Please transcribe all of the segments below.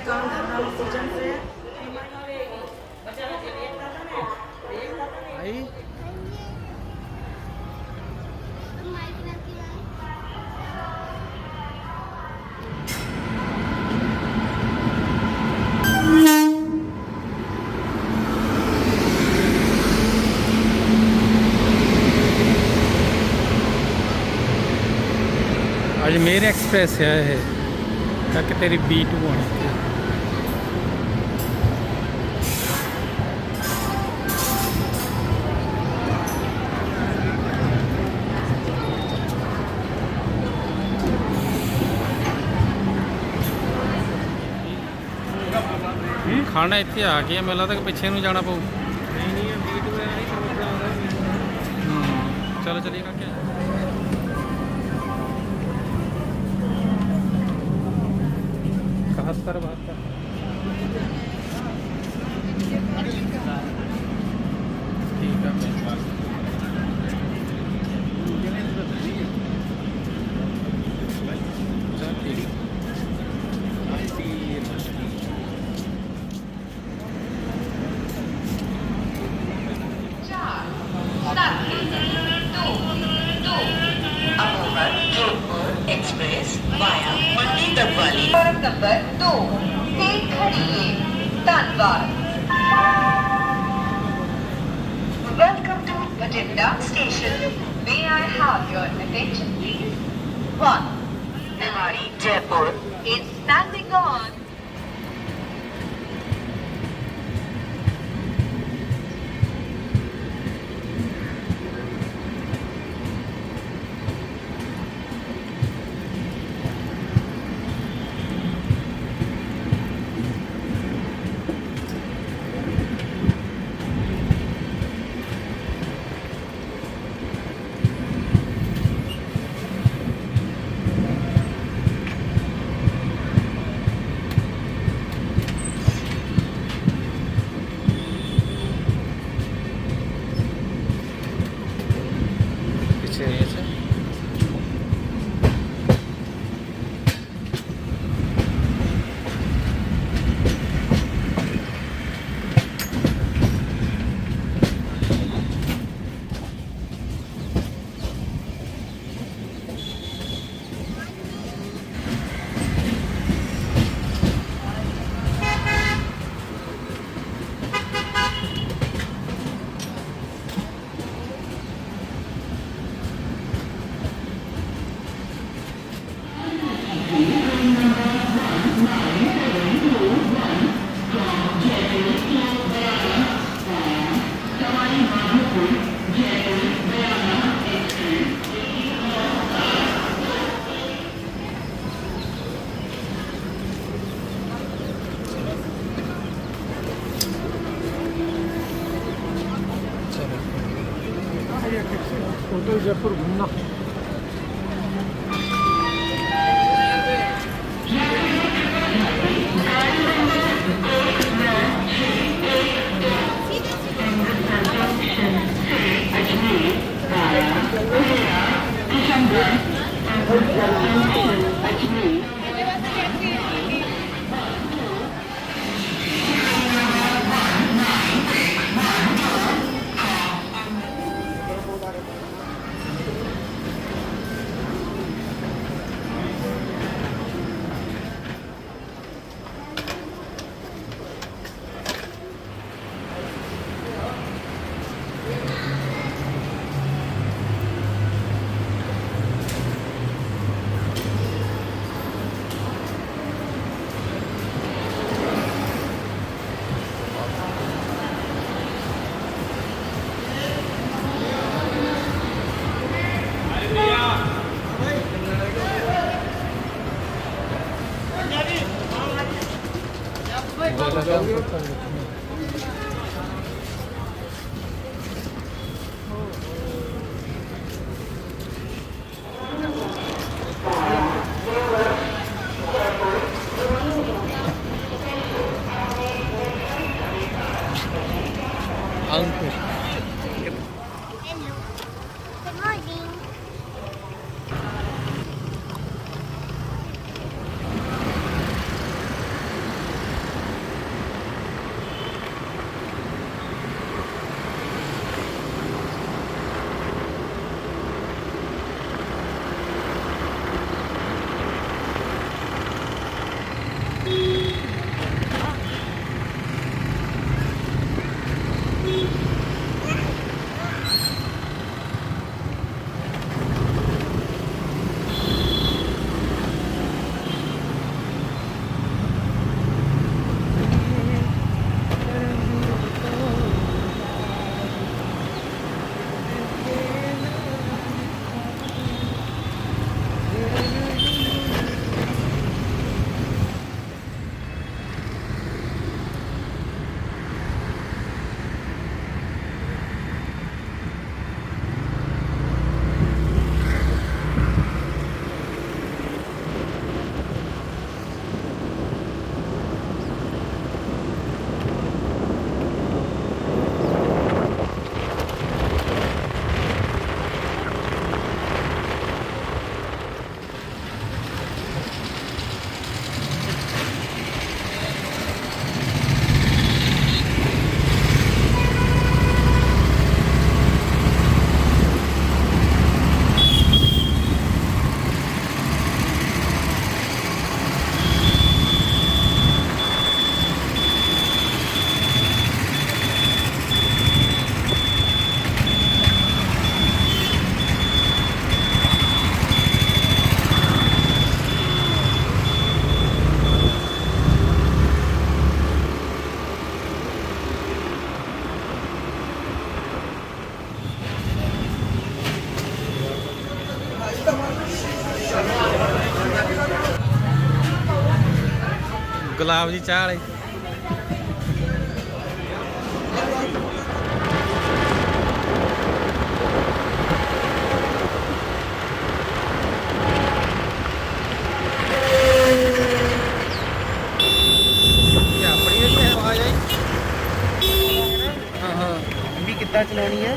काम धंधा में सीजन से आई अजमेर एक्सप्रेस है तक तेरी B2 आनी थी। खाना इतने आ गया मेला तक पिछे नूं जाना पऊ। चलो चलिए क्या बहत्तर ठीक है चल ठीक है। एक्सप्रेस वाया मंडी डबवाली नंबर 2 से खड़िए धन्यवाद। Welcome to Bhatinda station. May I have your attention please? 1. Niwari Jaipur is standing on hotel Jaipur घूमना। अंकुश ਗੁਲਾਬ ਦੀ ਚਾਹ ਵਾਲੇ ਇਹ ਆਪਣੀ ਜਿਹੜੀ ਹੈ ਆਵਾਜ਼ ਆਈ ਹਾਂ ਹਾਂ ਵੀ ਕਿੱਦਾਂ ਚਲਾਉਣੀ ਹੈ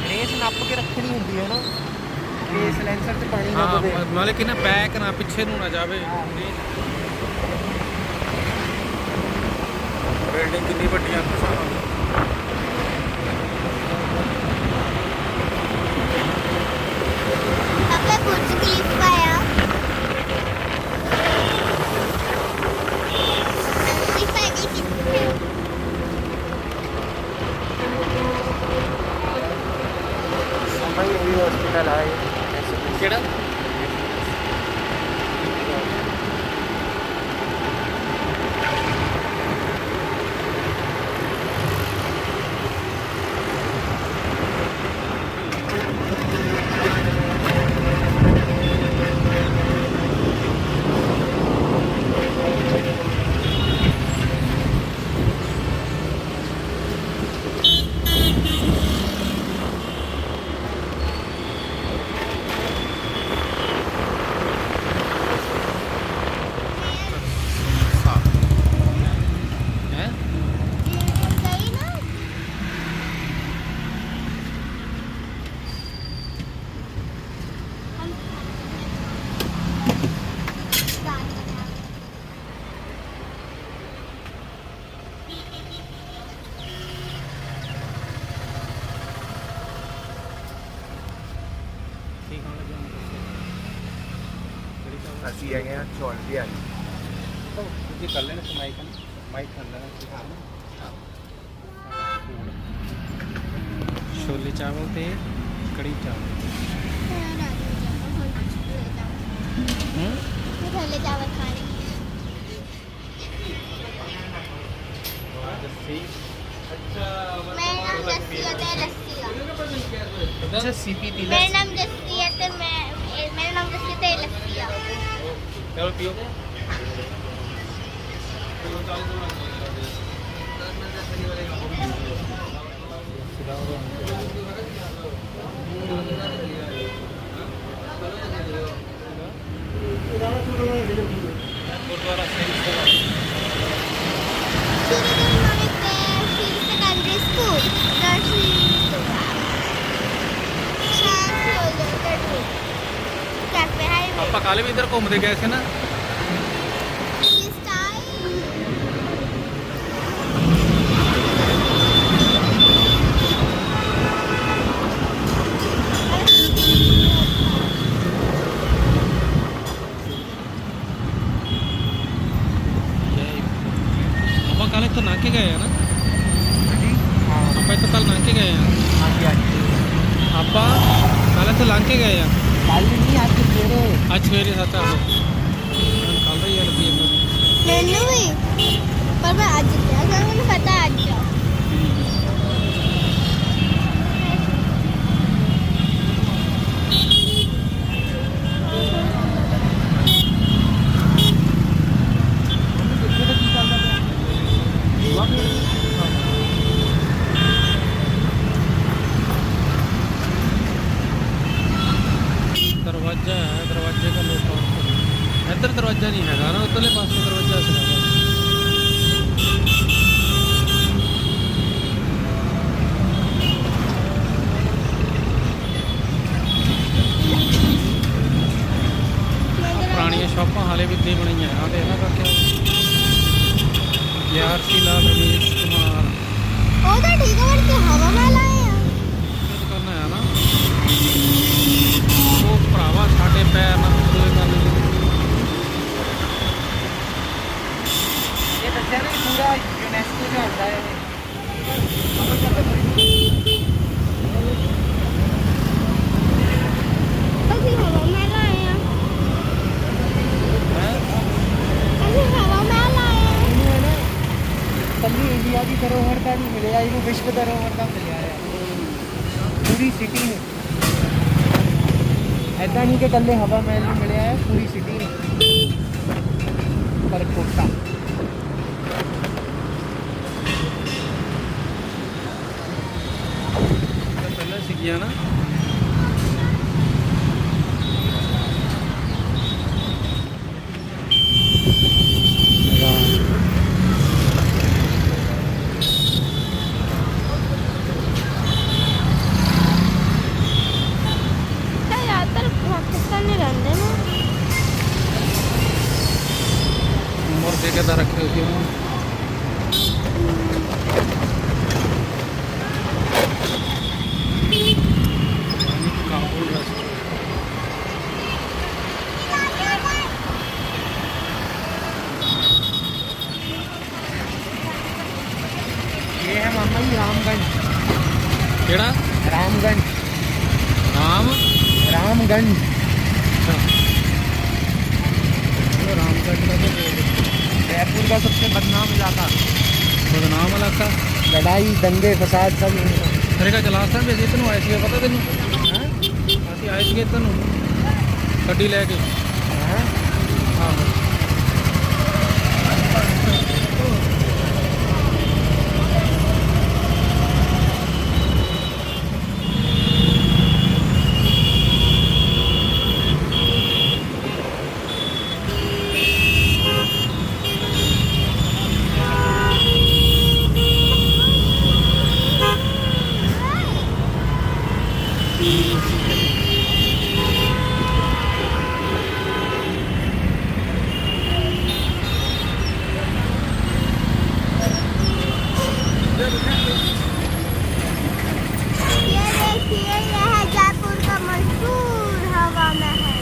ਰੇਸ ਨੱਪ ਕੇ ਰੱਖਣੀ ਹੁੰਦੀ ਹੈ ਨਾ ਕਿ ਸਿਲੈਂਸਰ 'ਚ ਪਾਣੀ ਨਾ ਪਵੇ ਹਾਂ ਨਾਲੇ ਕਿ ਨਾ ਬੈਕ ਨਾ ਪਿੱਛੇ ਨੂੰ ਨਾ ਜਾਵੇ ਬਿਲਡਿੰਗ ਕਿੰਨੀ ਵੱਡੀ ਆ आपका कुछ क्लिप पाया समय यही हॉस्पिटल है ਕਿਹੜਾ ਹੈ सही ना ਠੀਕ ਹੋਣ ਲੱਗਿਆ ਅਸੀਂ ਹੈਗੇ ਆ ਚੌਲ ਵੀ ਆ ਜੀ ਕਰ ਲੈਣਾ ਮਾਈਕ ਮਾਈਕ ਕਰ ਲੈਣਾ ਛੋਲੇ ਚਾਵਲ ਤੇ ਕੜੀ ਚਾਵਲ ਹੂੰ छोले चावल खाने मेरा नाम जस्सी है ते लस्सी का अच्छा सीपी मेरा नाम जस्सी है ते मेरा नाम जस्सी है ते लस्सी का ਚਲੋ ਪੀਓ Gurdwara Singh Sabha Shri Secondary School Nursery Cafe Highway ਆਪਾਂ ਕੱਲ ਵੀ ਇੱਧਰ ਘੁੰਮਦੇ ਗਏ ਸੀ ਨਾ This time ਆਪਾਂ ਕੱਲ ਇੱਥੋਂ ਲੰਘ ਕੇ ਗਏ ਆ ਨਾ ਹਾਂ ਆਪਾਂ ਇੱਥੋਂ ਕੱਲ ਲੰਘ ਕੇ ਗਏ ਆ ਹਾਂਜੀ ਹਾਂਜੀ ਆਪਾਂ ਕੱਲ ਇੱਥੋਂ ਲੰਘ ਕੇ ਗਏ ਆ ਕੱਲ ਨਹੀਂ ਅੱਜ ਸਵੇਰੇ ਅੱਜ ਸਵੇਰੇ 7 ਵਜੇ ਕੱਲ ਦਾ ਹੀ ਲੱਗੀ ਜਾਂਦਾ मैंने भी पर मैं आज गया था मुझे पता है आज जाओ दरवाजा है दरवाजे का लोग इधर दरवाजा नहीं है ना उधरले पास में दरवाजा है पुरानियां शॉपां हाले भी इतनी बनाई हैं देखना करके यारसी लाल रमेश कुमार ओ तो ठीक है पर हवा महल आए हैं करना है ना वो भरावा साढ़े पैर ना कोई गल नहीं ਇਹ ਦੱਸਿਆ ਨਾ ਪੂਰਾ ਯੂਨੈਸਕੋ ਦਾ ਹੁੰਦਾ ਹੈ अभी हवा महल आए हैं अभी हवा महल आए हैं ਇਹਨੂੰ ਨਾ ਕੱਲੀ ਇੰਡੀਆ ਦੀ ਧਰੋਹਰ ਦਾ ਨਹੀਂ ਮਿਲਿਆ ਇਹਨੂੰ ਵਿਸ਼ਵ ਧਰੋਹਰ ਦਾ ਮਿਲਿਆ ਹੈ ਪੂਰੀ ਸਿਟੀ ਨੂੰ ਐਦਾਂ ਨਹੀਂ ਕਿ ਕੱਲੇ ਹਵਾ ਮਹਿਲ ਨੂੰ ਮਿਲਿਆ ਹੈ ਪੂਰੀ ਸਿਟੀ ਨੂੰ मरकोटा। पहले सीख गया ना। ज़्यादातर पाकिस्तान में रहते हैं। मुर्गे के दर रखे हुए हैं। काबुल रेस्टोरेंट। ये है मामा जी रामगंज। केड़ा रामगंज। रामगंज। अच्छा रामगढ़ का तो जयपुर का सबसे बदनाम इलाका। बदनाम इलाका। लड़ाई दंगे फसाद सब यहीं पर। मेरे का चला सा भी तेन आए थे पता तेन असं आए थे तेन गड्डी लैके हाँ? आहो ये देखिए ये है जयपुर का मशहूर हवा महल।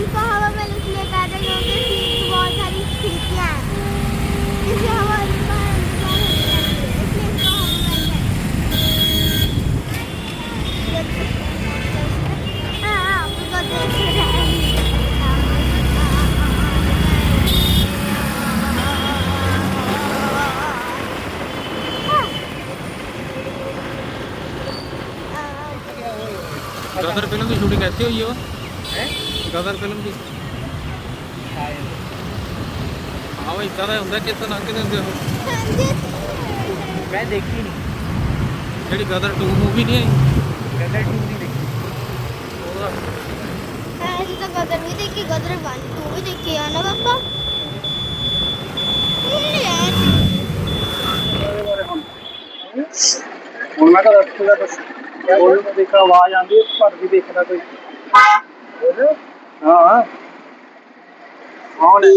इसको हवा महल इसलिए कहते हैं क्योंकि इसमें बहुत सारी खिड़कियाँ हैं। इसलिए हवा महल इसलिए इसको हवा महल कहते हैं। हाँ, उसको देख रहे हैं। गदर फिल्म की शूटिंग कैसे हुई हो हैं? गदर फिल्म की शायद। हाँ भाई इतना होंगे किस तरह के देंगे हो मैं देखी नहीं। जी गदर 2 मूवी नहीं आई गदर 2 नहीं देखी। ऐसे तो गदर भी देखी, गदर 1 2 भी देखी है ना पापा। मैं तो रखूंगा बस बोल में देखा आवाज आती है पर भी देखना कोई बोलो। हाँ कौन है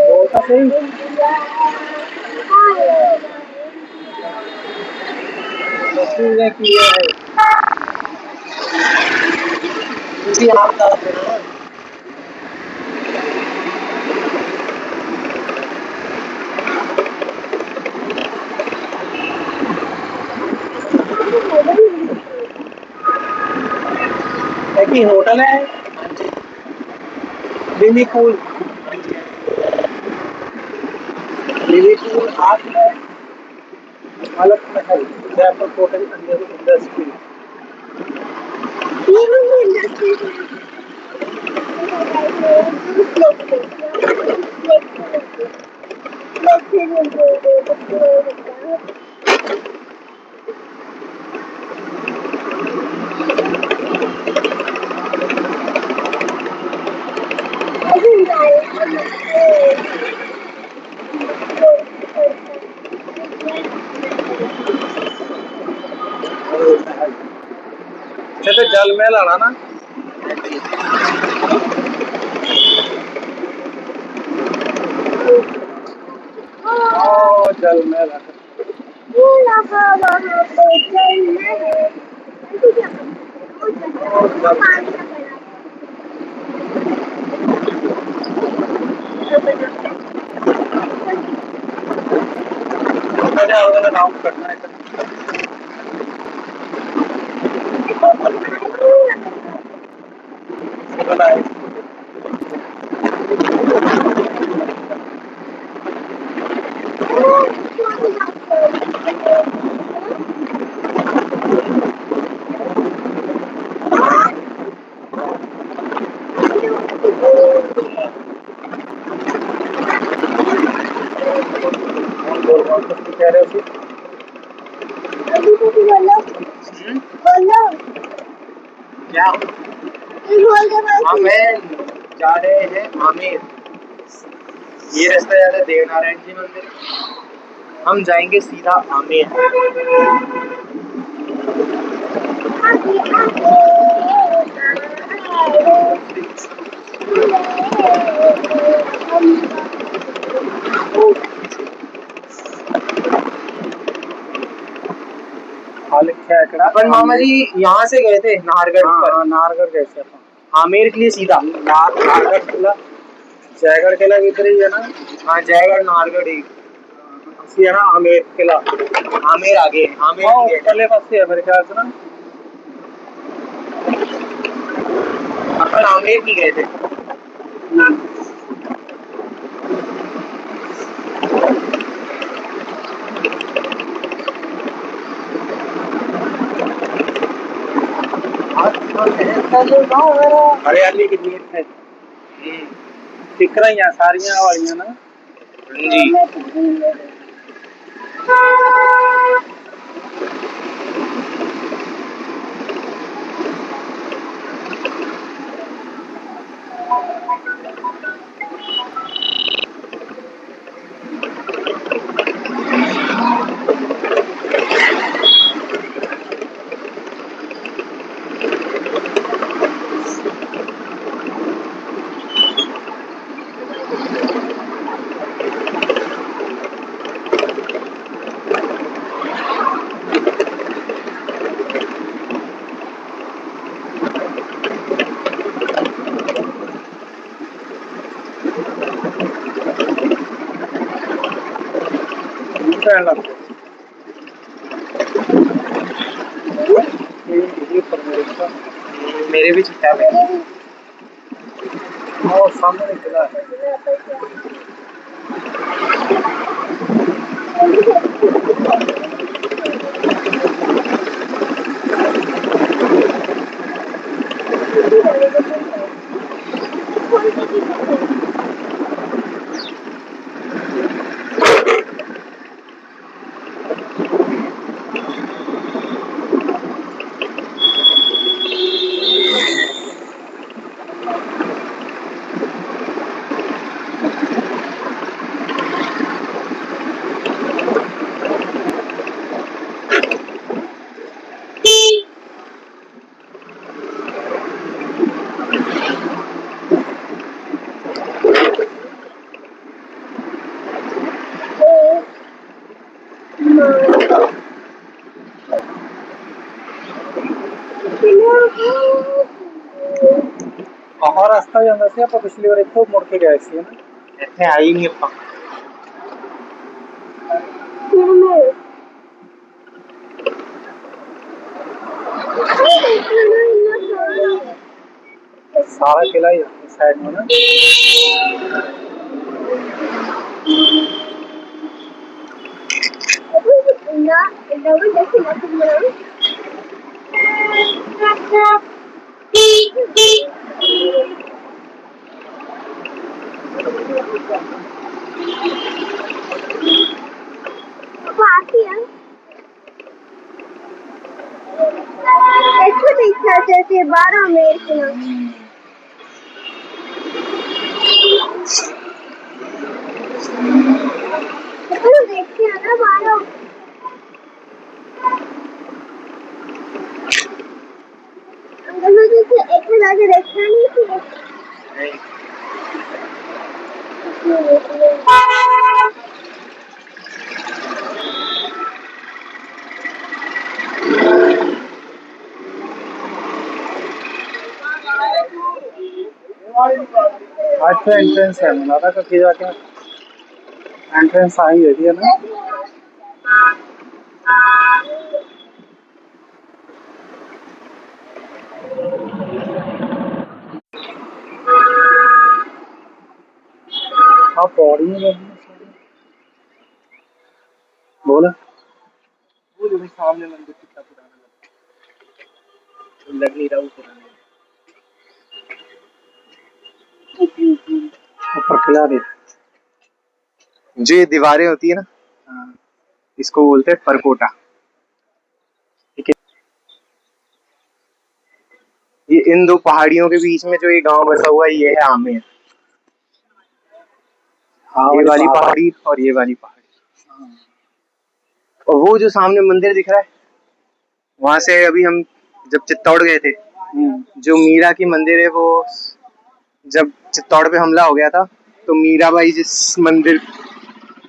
बोलता सही रखूंगा कि ये है किसी आप बताते हैं कि होटल है लिली पूल हाथ है अलग महल जयपुर होटल अंदर इंडस्ट्री तो जल में लाना ना जल में लाना नाम करना है बोल कुछ कह रहे थे। अभी कुछ बोलो बोलो क्या? कुछ बोल के बस हम जा रहे हैं आमेर। ये रास्ता जा रहा है देवनारायण जी मंदिर। हम जाएंगे सीधा आमेर। आगे आगे अपन मामा जी यहाँ से गए थे नाहरगढ़ पर। हाँ, नाहरगढ़ गए थे अपन। आमेर के लिए सीधा नाहरगढ़ किला, जयगढ़ किला किधर ही है ना। हाँ, जयगढ़ नाहरगढ़ ही है ना। आमेर किला, आमेर आगे आमेर पहले पास से है मेरे ख्याल से ना। अपन आमेर नहीं गए थे। हरियाली कितनी है। दिख रही हैं सारियां वालियां ना जी। मेरे भी चिट्टा है और सामने निकला है। और रास्ता जाना से आप पिछली बार एक तो मुड़ के गए थे ना। ऐसे आई नहीं अपा। सारा किला ही साइड में ना। जैसे 12 मेर के नाम देखते हैं ना 12 एक में जाके देखना नहीं थी। अच्छा एंट्रेंस है मिला था कभी जाके एंट्रेंस आ ही है ना। हाँ पौड़ी में बोला वो जो सामने मंदिर कितना पुराना लग नहीं रहा वो पुराना ऊपर खिला दे। जो ये दीवारें होती है ना इसको बोलते हैं परकोटा। ठीक है, ये इन दो पहाड़ियों के बीच में जो ये गांव बसा हुआ है ये है आमेर। ये वाली पहाड़ी और ये वाली पहाड़ी। और वो जो सामने मंदिर दिख रहा है वहां से अभी हम जब चित्तौड़ गए थे, जो मीरा की मंदिर है वो, जब चित्तौड़ पे हमला हो गया था तो मीराबाई जिस मंदिर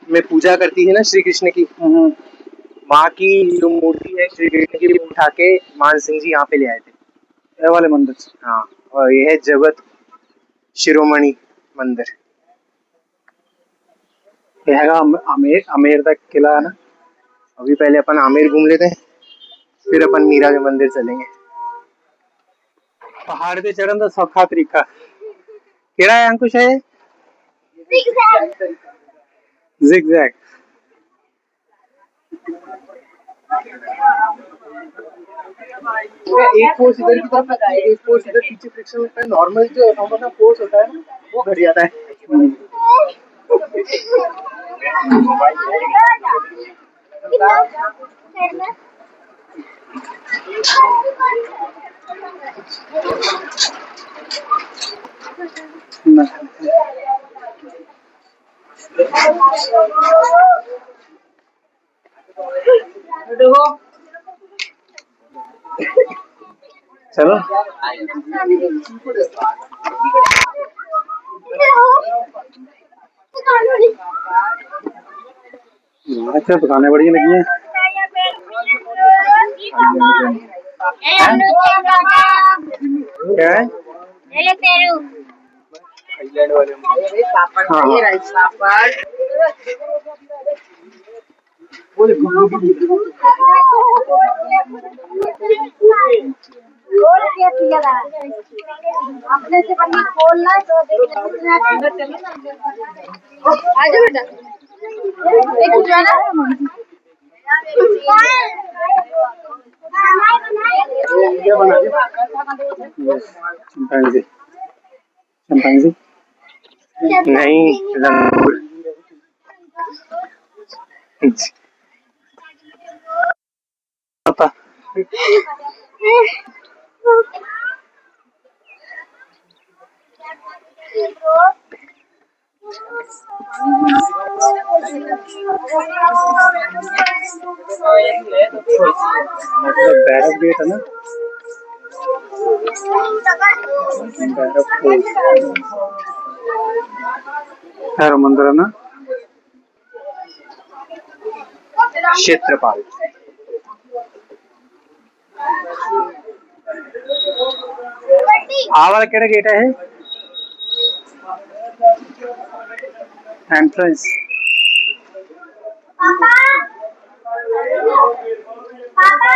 में पूजा करती है ना श्री कृष्ण की, वहाँ की जो मूर्ति है श्री कृष्ण की, उठा के मान सिंह जी यहाँ पे ले आए थे, ये वाले मंदिर। हाँ, और ये है जगत शिरोमणि मंदिर। यह है आमेर, आमेर तक किला है ना। अभी पहले अपन आमेर घूम लेते हैं, फिर अपन मीरा के मंदिर चलेंगे। पहाड़ पे चढ़न का सौखा तरीका केड़ा है अंकुश है? जिगजैग। एक फोर्स इधर की तरफ लगता है, एक फोर्स इधर पीछे फ्रिक्शन होता है। नॉर्मल जो अपना फोर्स होता है ना वो घट जाता है। चलो अच्छा, दुकानें बड़ी लगी हैं। क्या है? अपने से बनी खोलना तो आजा बेटा एक जाना क्या बना चिंपैंजी? चिंपैंजी नहीं, लंगूर। बैरक गेट है ना, बैरक मंदिर है ना, क्षेत्रपाल। आवाज केड़ा गेट है? एंट्रेंस। पापा पापा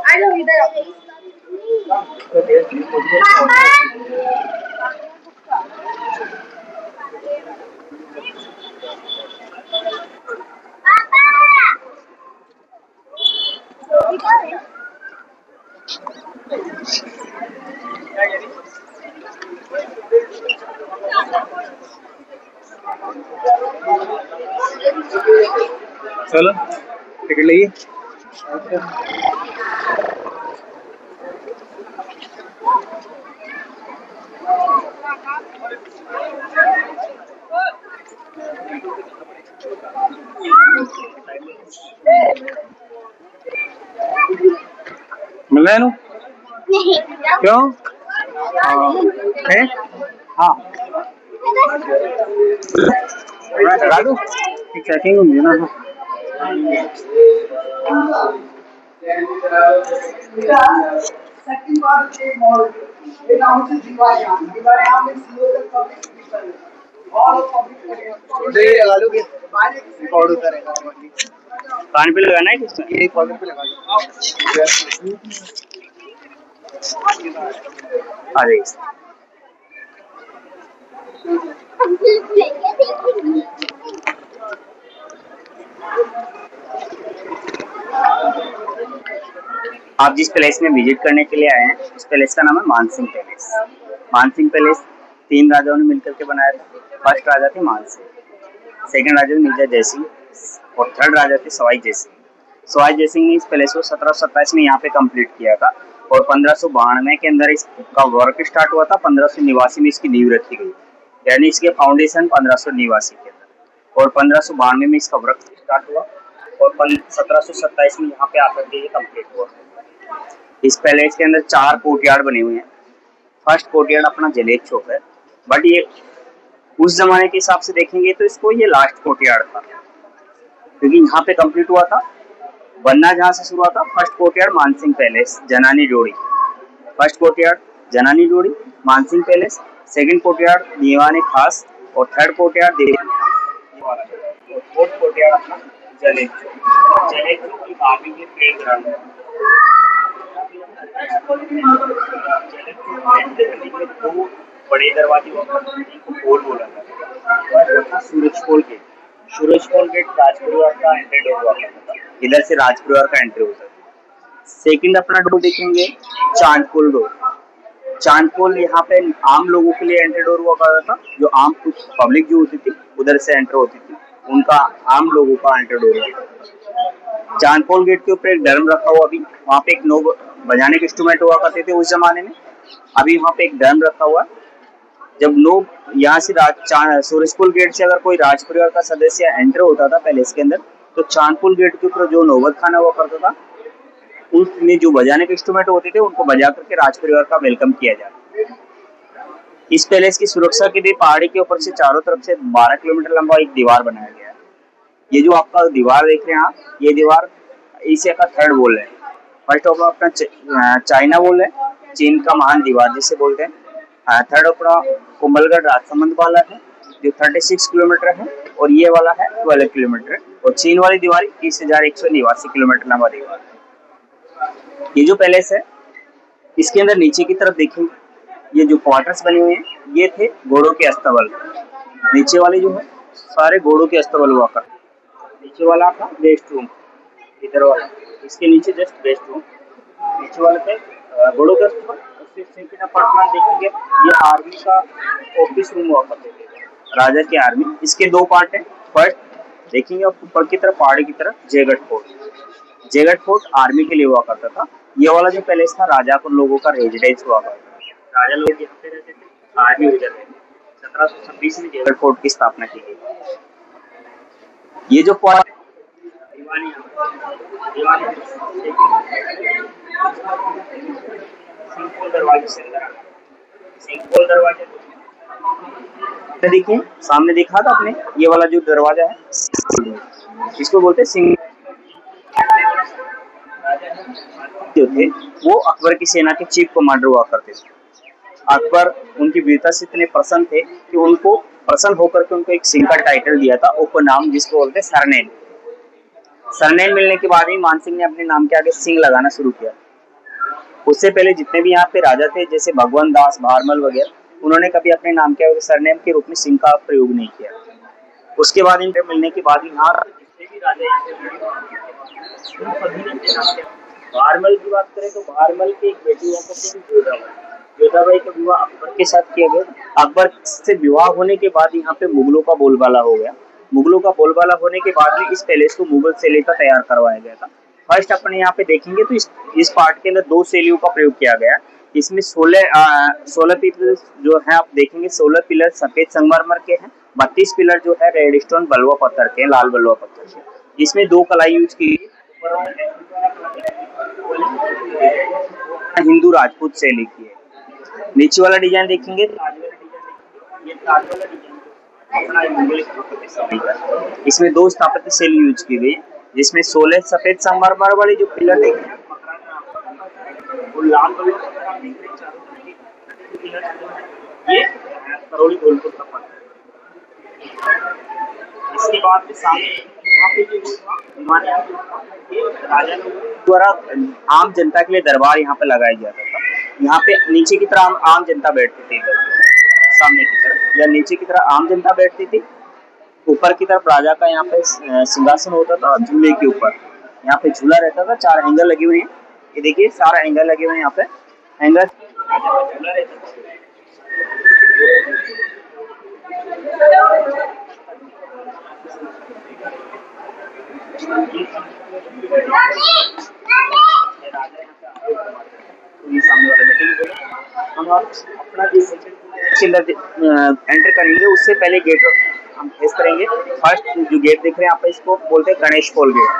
I know इधर चलो टिकट लीजिए। मिल रहा है नहीं क्यों? है हाँ, लगा दूं? चेकिंग होंगी ना। लगा लोगे? रिकॉर्ड होता रहेगा। कान पे लगाना है किसमें? ये कॉलर पे लगा दो। अरे आप जिस पैलेस में विजिट करने के लिए आए हैं उस पैलेस का नाम है मानसिंह पैलेस। मानसिंह पैलेस 3 राजाओं ने मिलकर के बनाया था। फर्स्ट राजा थे मानसिंह, सेकंड राजा थे मिर्जा जयसिंह और थर्ड राजा थे सवाई जयसिंह। सवाई जयसिंह ने इस पैलेस को 1727 में यहाँ पे कंप्लीट किया था और 1592 के अंदर इसका वर्क स्टार्ट हुआ था। 1589 में इसकी नींव रखी गई, यानी इसके फाउंडेशन 1589 के अंदर, और 1592 में इसका वर्क स्टार्ट हुआ और 1727 में यहाँ पे आकर के ये कंप्लीट हुआ। इस पैलेस के अंदर 4 कोर्टयार्ड बने हुए हैं। फर्स्ट कोर्टयार्ड अपना जलेब चौक है, बट ये उस जमाने के हिसाब से देखेंगे तो इसको ये लास्ट कोर्टयार्ड था, क्योंकि यहाँ पे कंप्लीट हुआ था। बनना जहाँ से शुरू हुआ था, फर्स्ट कोर्टयार्ड मानसिंह पैलेस जनानी जोड़ी, फर्स्ट कोर्टयार्ड जनानी जोड़ी मानसिंह पैलेस, सेकंड कोर्टयार्ड दीवाने खास और थर्ड कोर्टयार्ड और फोर्थ कोर्टयार्ड अपना जलेब चौक। जलेब चौक की आर्मी के प्ले ग्राउंड है। दो बड़े दरवाजे बोला था, सूरजपोल गेट। सूरजपोल गेट राजपरिवार का एंट्री डोर हुआ था, इधर से राजपरिवार का एंट्री होता है। सेकंड अपना डोर देखेंगे चांदपोल डोर। चांदपोल यहाँ पे आम लोगों के लिए एंट्री डोर हुआ करता था, जो आम पब्लिक जो होती थी उधर से एंटर होती थी, उनका आम लोगों का एंट्री डोर है। चांदपोल गेट के ऊपर एक ड्रम रखा हुआ, अभी वहाँ पे एक नोब बजाने के इंस्ट्रूमेंट हुआ करते थे उस जमाने में, अभी वहाँ पे एक ड्रम रखा हुआ। जब नोब यहाँ से सूरजपुर गेट से अगर कोई राज परिवार का सदस्य एंटर होता था पैलेस के अंदर, तो चांदपुर गेट के ऊपर जो नौबत खाना हुआ करता था, उसमें जो बजाने के इंस्ट्रूमेंट होते थे उनको बजा करके राज परिवार का वेलकम किया जाता। इस पैलेस की सुरक्षा के लिए पहाड़ी के ऊपर से चारों तरफ से 12 किलोमीटर लंबा एक दीवार बनाया गया है। ये जो आपका दीवार देख रहे हैं आप, ये दीवार एशिया का थर्ड वॉल है। फर्स्ट ऑफ अपना चाइना वॉल है, चीन का महान दीवार जिसे बोलते हैं। थर्ड अपना कुंभलगढ़ राजसमंद वाला है जो 36 किलोमीटर है, और ये वाला है 12 किलोमीटर, और चीन वाली दीवार 30,189 किलोमीटर लंबा दीवार है। ये जो पैलेस है इसके अंदर नीचे की तरफ देखेंगे, ये जो क्वार्टर्स बने हुए हैं ये थे घोड़ों के अस्तबल। नीचे वाले जो है सारे घोड़ों के अस्तबल हुआ कर। नीचे वाला था गेस्ट रूम, इधर वाला इसके नीचे जस्ट गेस्ट रूम, नीचे वाले पे घोड़ों के अस्तबल। सेकंड अपार्टमेंट देखेंगे, ये आर्मी का ऑफिस रूम हुआ करते थे, राजा की आर्मी। इसके 2 पार्ट है। फर्स्ट देखेंगे ऊपर की तरफ पहाड़ी की तरफ Jaigarh fort. Jaigarh fort army के लिए हुआ करता था। ये वाला जो पैलेस था राजा को लोगों का रेजिडेंस हुआ करता था, राजा लोग यहाँ पे रहते थे, आर्मी उधर रहते थे। 1726 में जयगढ़ फोर्ट की स्थापना की गई। ये जो फोर्ट सिंहपोल दरवाजे देखिए, सामने देखा था आपने, ये वाला जो दरवाजा है इसको बोलते हैं सिंह। जो थे वो अकबर की सेना के चीफ कमांडर हुआ करते थे। अकबर उनकी वीरता से इतने प्रसन्न थे कि उनको प्रसन्न होकर के उनको एक सिंह का टाइटल दिया था, उपनाम जिसको बोलते हैं सरनेम। सरनेम मिलने के बाद ही मानसिंह ने अपने नाम के आगे सिंह लगाना शुरू किया। उससे पहले जितने भी यहाँ पे राजा थे जैसे भगवंत दास, भारमल वगैरह, उन्होंने कभी अपने नाम के सरनेम के रूप में सिंह का प्रयोग नहीं किया। उसके बाद इनके मिलने के बाद यहाँ जितने भी राजा भारमल की बात करें तो भारमल की एक बेटी हुआ करती थी जोधाबाई का विवाह अकबर के साथ किया गया। अकबर से विवाह होने के बाद यहाँ पे मुगलों का बोलबाला हो गया। मुगलों का बोलबाला होने के बाद में इस पैलेस को मुगल शैली का तैयार करवाया गया था। फर्स्ट अपने यहाँ पे देखेंगे तो इस पार्ट के अंदर 2 शैलियों का प्रयोग किया गया। इसमें 16 पिलर जो है आप देखेंगे, 16 पिलर सफेद संगमरमर के हैं, 32 पिलर जो है रेड स्टोन बलुआ पत्थर के, लाल बलुआ पत्थर के। इसमें 2 कलाई यूज की हिंदू राजपूत शैली की है। नीचे वाला डिजाइन देखेंगे, इसमें 2 स्थापत्य शैली यूज की गई, जिसमें 16 सफेद संगमरमर वाली जो पिलर देख रहे हैं लाल ये करोड़ी धौलपुर का पत्थर। इसके बाद सामने यहाँ पे जो राजा द्वारा आम जनता के लिए दरबार यहाँ पे लगाया जाता था। यहाँ पे नीचे की तरह आम जनता बैठती थी, सामने की तरफ या नीचे की तरफ आम जनता बैठती थी। ऊपर की तरफ राजा का यहाँ पे सिंहासन होता था, झूले के ऊपर यहाँ पे झूला रहता था। 4 एंगल लगे हुए हैं, ये देखिए सारा एंगल लगे हुए हैं यहाँ पे। एंगल झूला रहता था, हम अपना एंटर करेंगे उससे पहले गेट हम फेस करेंगे। फर्स्ट जो गेट देख रहे हैं आप, इसको बोलते हैं गणेश पोल गेट।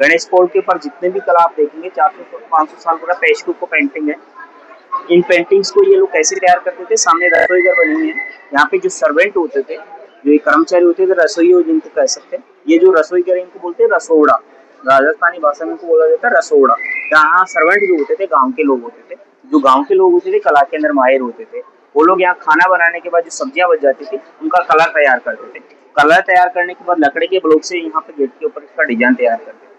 गणेश पोल के ऊपर जितने भी कला आप देखेंगे 400-500 साल पूरा पेशकू को पेंटिंग है। इन पेंटिंग्स को ये लोग कैसे तैयार करते थे, सामने रसोई घर बनी हुई है। यहाँ पे जो सर्वेंट होते थे, जो ये कर्मचारी होते थे, रसोई जिनको कह सकते हैं, ये जो रसोई घर इनको बोलते हैं रसोड़ा। राजस्थानी भाषा में इनको बोला जाता है रसोड़ा। यहाँ सर्वेंट जो होते थे गाँव के लोग होते थे, जो गाँव के लोग होते थे कला के अंदर माहिर होते थे। वो लोग यहाँ खाना बनाने के बाद जो सब्जियां बच जाती थी उनका कलर तैयार करते थे। कलर तैयार करने के बाद लकड़ी के ब्लॉक से यहाँ पे गेट के ऊपर इसका डिजाइन तैयार करते थे।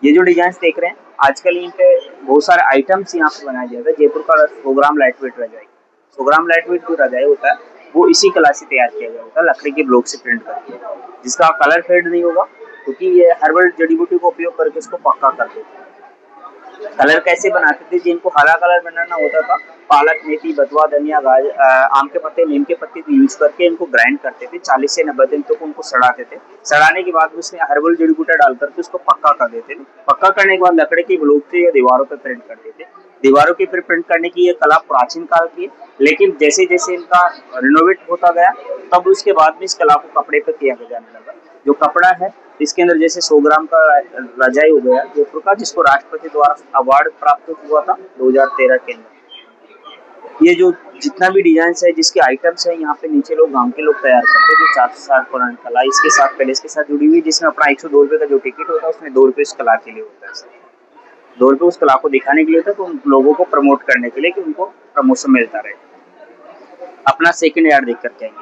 ये जो डिजाइन देख रहे हैं आजकल इन पे बहुत सारे आइटम्स यहाँ पे बनाया जाता है। जयपुर का 100 ग्राम लाइट वेट रजाई, 100 ग्राम लाइट वेट जो रजाई होता है वो इसी कला से तैयार किया जाता है, लकड़ी के ब्लॉक से प्रिंट करके, जिसका कलर फेड नहीं होगा क्योंकि ये हर्बल जड़ी बूटी का उपयोग करके उसको पक्का कर देते हैं। कलर कैसे बनाते थे, जिनको हरा कलर बनाना होता था, पालक, मेथी, बथुआ, धनिया, आम के पत्ते, नीम के पत्ते यूज करके इनको ग्राइंड करते थे। 40 से 90 दिन तक उनको सड़ाते थे। सड़ाने के बाद उसमें हर्बल जड़ी बूटियां डाल करके उसको पक्का कर देते थे। पक्का करने के बाद लकड़ी के ब्लॉक से दीवारों पर प्रिंट करते थे। दीवारों के प्रिंट करने की ये कला प्राचीन काल की है, लेकिन जैसे जैसे इनका रिनोवेट होता गया तब उसके बाद में इस कला को कपड़े पे किया जाने लगा। जो कपड़ा है इसके अंदर जैसे 100 ग्राम का रजाई हो गया जयपुर का, जिसको राष्ट्रपति द्वारा अवार्ड प्राप्त हुआ था 2013 के अंदर। ये जो जितना भी डिजाइन है, जिसके आइटम्स है, यहाँ पे नीचे लोग गांव के लोग तैयार करते हैं। जो 400 साल पुरानी कला इसके साथ पहले इसके साथ जुड़ी हुई, जिसमें अपना 102 रुपये का जो टिकट होता है उसमें 2 रुपये इस कला के लिए होता है। 2 रुपये उस कला को दिखाने के लिए होता है, तो उन लोगों को प्रमोट करने के लिए कि उनको प्रमोशन मिलता रहे। अपना सेकेंड यार्ड देख करके आएंगे।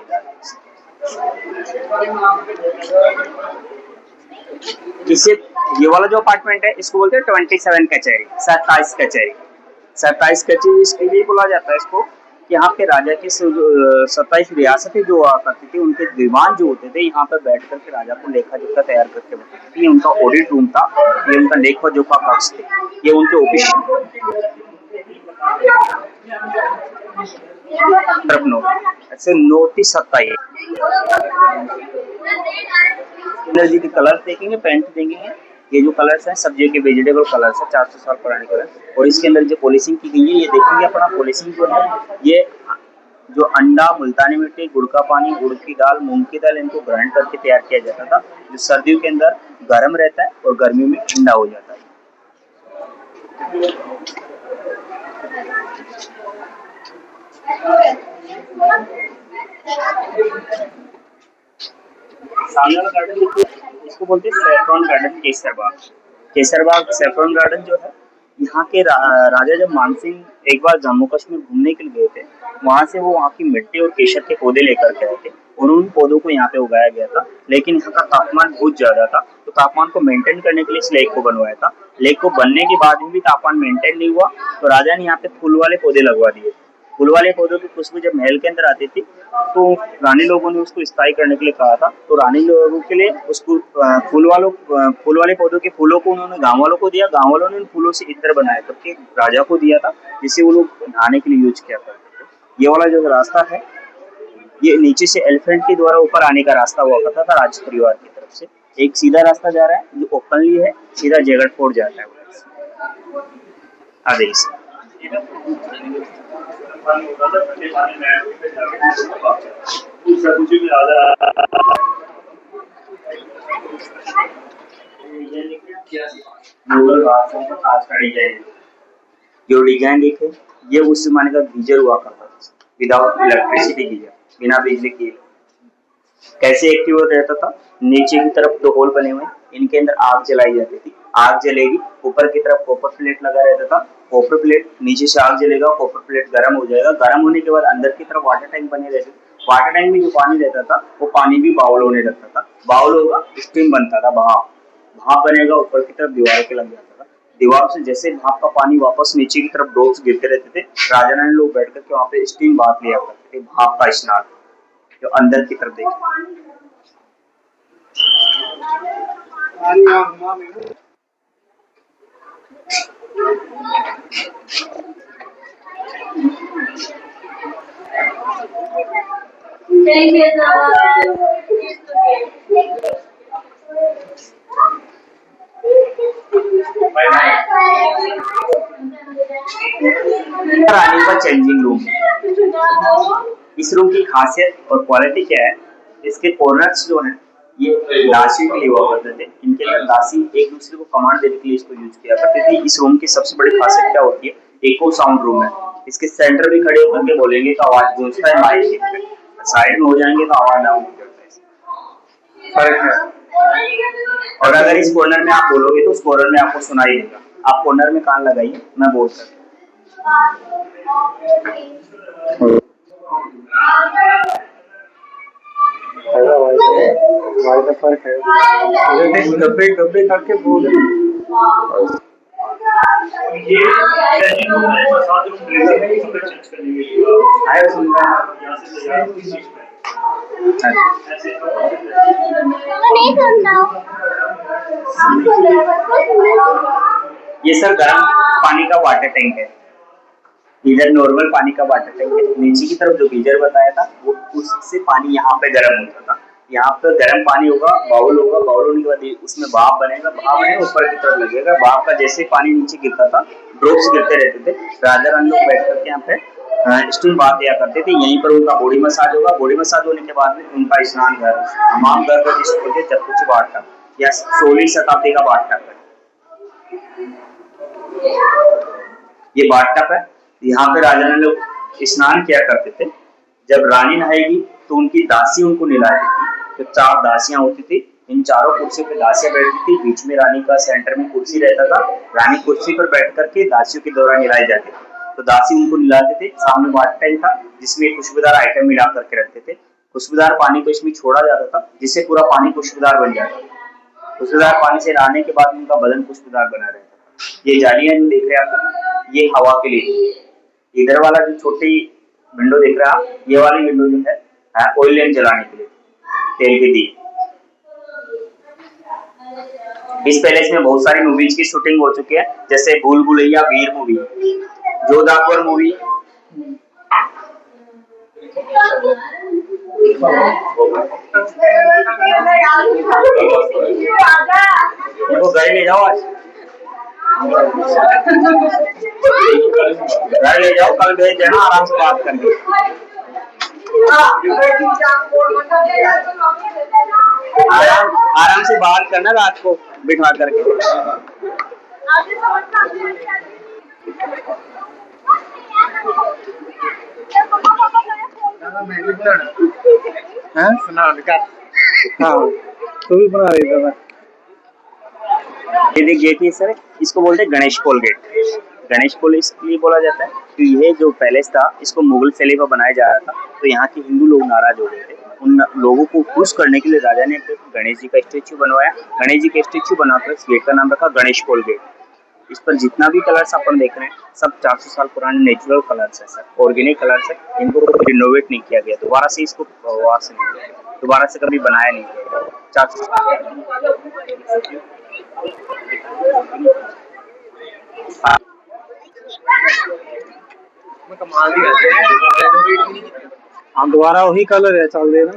इसे ये वाला जो अपार्टमेंट है इसको बोलते हैं 27 कचहरी, 27 कचहरी। 27 कचहरी इसके लिए बोला जाता है इसको कि यहाँ पे राजा की 27 रियासतें जो हुआ करती थी, उनके दीवान जो होते थे यहाँ पे बैठ करके राजा को लेखा जोखा तैयार करके बताते थे। ये उनका ऑडिट रूम था, ये उनका लेखा जोखा कक्ष थे, ये उनके ऑफिस। ऐसे नोटिस आता है जी के कलर देखेंगे, पेंट देखेंगे। ये जो कलर्स हैं सब्जियों के वेजिटेबल कलर्स है, 400 साल पुराने कलर। और इसके अंदर जो पॉलिशिंग की गई है ये देखेंगे अपना पॉलिशिंग जो है, ये जो अंडा, मुल्तानी मिट्टी, गुड़ का पानी, उड़द की दाल, मूंग की दाल, इनको ग्राइंड करके तैयार किया जाता था, जो सर्दियों के अंदर गर्म रहता है और गर्मियों में ठंडा हो जाता है। सामने वाला गार्डन देखिए, इसको बोलते हैं saffron garden, Kesarbagh. Kesarbagh saffron garden जो है, यहाँ के राजा जब मानसिंह एक बार जम्मू कश्मीर घूमने के लिए गए थे, वहां से वो वहाँ की मिट्टी और केसर के पौधे लेकर के आए थे और उन पौधों को यहाँ पे उगाया गया था। लेकिन यहाँ का तापमान बहुत ज्यादा था, तो तापमान को मेंटेन करने के लिए इस लेक को बनवाया था। लेक को बनने के बाद भी तापमान मेंटेन नहीं हुआ, तो राजा ने यहाँ पे फूल वाले पौधे लगवा दिए। फूल वाले पौधों की खुशबू जब महल के अंदर आती थी तो रानी लोगों ने उसको स्थायी करने के लिए कहा था। तो रानी लोगों के लिए उसको फूल वाले पौधों के फूलों को उन्होंने गांव वालों को दिया। गांव वालों ने उन फूलों से इत्र बनाया करके राजा को दिया था, जिसे वो लोग नहाने के लिए यूज किया करते थे। ये वाला जो रास्ता है, ये नीचे से एलिफेंट के द्वारा ऊपर आने का रास्ता हुआ करता था राज परिवार की तरफ से। एक सीधा रास्ता जा रहा है जो ओपनली है, सीधा जयगढ़ फोर्ट जाता है। आगे से जो डिजाइन देखे, ये उस जमाने का गीजर हुआ करता था, विदाउट इलेक्ट्रिसिटी गीजर, बिना बिजली के। कैसे एक्टिव रहता था, नीचे की तरफ 2 होल बने हुए, इनके अंदर आग जलाई जाती थी। आग जलेगी, ऊपर की तरफ कॉपर प्लेट लगा रहता था, कॉपर प्लेट नीचे से आग जलेगा, कॉपर प्लेट गर्म हो जाएगा। गर्म होने के बाद अंदर की तरफ वाटर टैंक बने रहते थे। वाटर टैंक में जो पानी रहता था वो पानी भी बाउल होने लगता था। बाउल होगा, स्टीम बनता था, भाप बनेगा, ऊपर की तरफ दीवार के लग जाता था। दीवार से जैसे भाप का पानी वापस नीचे की तरफ ड्रॉप्स गिरते रहते थे, राजा रानी लोग बैठ करके वहाँ पे स्टीम बात लिया करते थे, भाप का स्नान जो अंदर की तरफ देखते। रानी का चेंजिंग रूम। इस रूम की खासियत और क्वालिटी क्या है, इसके कॉर्नर्स जो हैं ये दासी के लिए हुआ करते थे। इनके लिए दासी एक दूसरे को कमांड देने के लिए इसको यूज किया करते थे। इस रूम की सबसे बड़ी खासियत क्या होती है, एको साउंड रूम है। इसके सेंटर भी खड़े होकर के बोलेंगे तो आवाज गूंजता है, माइक साइड में हो जाएंगे तो आवाज ना फर्क है। और अगर इस कॉर्नर में आप बोलोगे तो उस कॉर्नर में आपको सुनाई देगा। आप कॉर्नर में कान लगाइए, मैं बोल सकता फर्क है, गब्बे गब्बे करके बोल नहीं सुनता हूँ। ये सर गर्म पानी का वाटर टैंक है। इधर नॉर्मल पानी का वाटर टैंक है, नीचे की तरफ जो गीजर बताया था वो उससे पानी यहाँ पे गर्म होता था। यहाँ पे गर्म पानी होगा, बाउल होगा, बाउल होने के बाद उसमें भाप बनेगा, भाप बनेगा ऊपर की तरफ लगेगा। भाप का जैसे पानी नीचे गिरता था, ड्रॉप्स गिरते रहते थे। राजा रानी लोग बैठ करके यहाँ पे स्टीम बाथ लिया करते थे। यहीं पर उनका बॉडी मसाज होगा। बॉडी मसाज होने के बाद में उनका स्नान घर, हमाम घर का जिसको बोलते जब कुछ बात था या 16वीं शताब्दी का बात था। ये बाथटब है, यहाँ पे राजा ने लोग स्नान किया करते थे। जब रानी नहाएगी तो उनकी दासी उनको नहलाती थी। तो 4 दासियां होती थी, इन चारों कुर्सी पे दासियां बैठती थी। बीच में रानी का सेंटर में कुर्सी रहता था। रानी कुर्सी पर बैठ करके दासियों के द्वारा नहलाई जाती थी। तो दासी उनको नहलाते थे। सामने बाथ टैंक था जिसमें खुशबूदार आइटम मिला करके रखते थे। खुशबूदार पानी को इसमें छोड़ा जाता था जिससे पूरा पानी खुशबूदार बन जाता था। खुशबूदार पानी से नहाने के बाद उनका बदन खुशबूदार बना रहता था। ये जालियां जो देख रहे हैं आप, ये हवा के लिए। इधर वाला जो छोटी विंडो देख रहे हैं आप, ये वाली विंडो जो है ऑयल लैंप जलाने के लिए, तेल के दिए। इस पैलेस में बहुत सारी मूवीज की शूटिंग हो चुकी है, जैसे भूल भुलैया, वीर मूवी, जोधा अकबर मूवी। देखो घर ले जाओ, आज घर ले जाओ, कल भेज देना, आराम से बात करके। आराम से बात करना रात को बिठा करके। हाँ तो भी बना रही था। ये गेट है सर, इसको बोलते हैं गणेश पोल गेट। गणेश पोल इसलिए बोला जाता है कि ये जो पैलेस था इसको मुगल शैली पर बनाया जा रहा था। तो यहाँ के हिंदू लोग नाराज हो गए थे। उन लोगों को खुश करने के लिए राजा ने गणेश जी का स्टेच्यू बनवाया। गणेश जी का स्टेच्यू बनाकर इस गेट का नाम रखा गणेश पोल गेट। इस पर जितना भी कलर्स अपन देख रहे हैं सब 400 साल पुराने नेचुरल कलर्स है सर, ऑर्गेनिक कलर्स है। इनको रिनोवेट नहीं किया गया, दोबारा से इसको दोबारा से कभी बनाया नहीं गया। 400 हम दोबारा वही कलर है चल दे रहे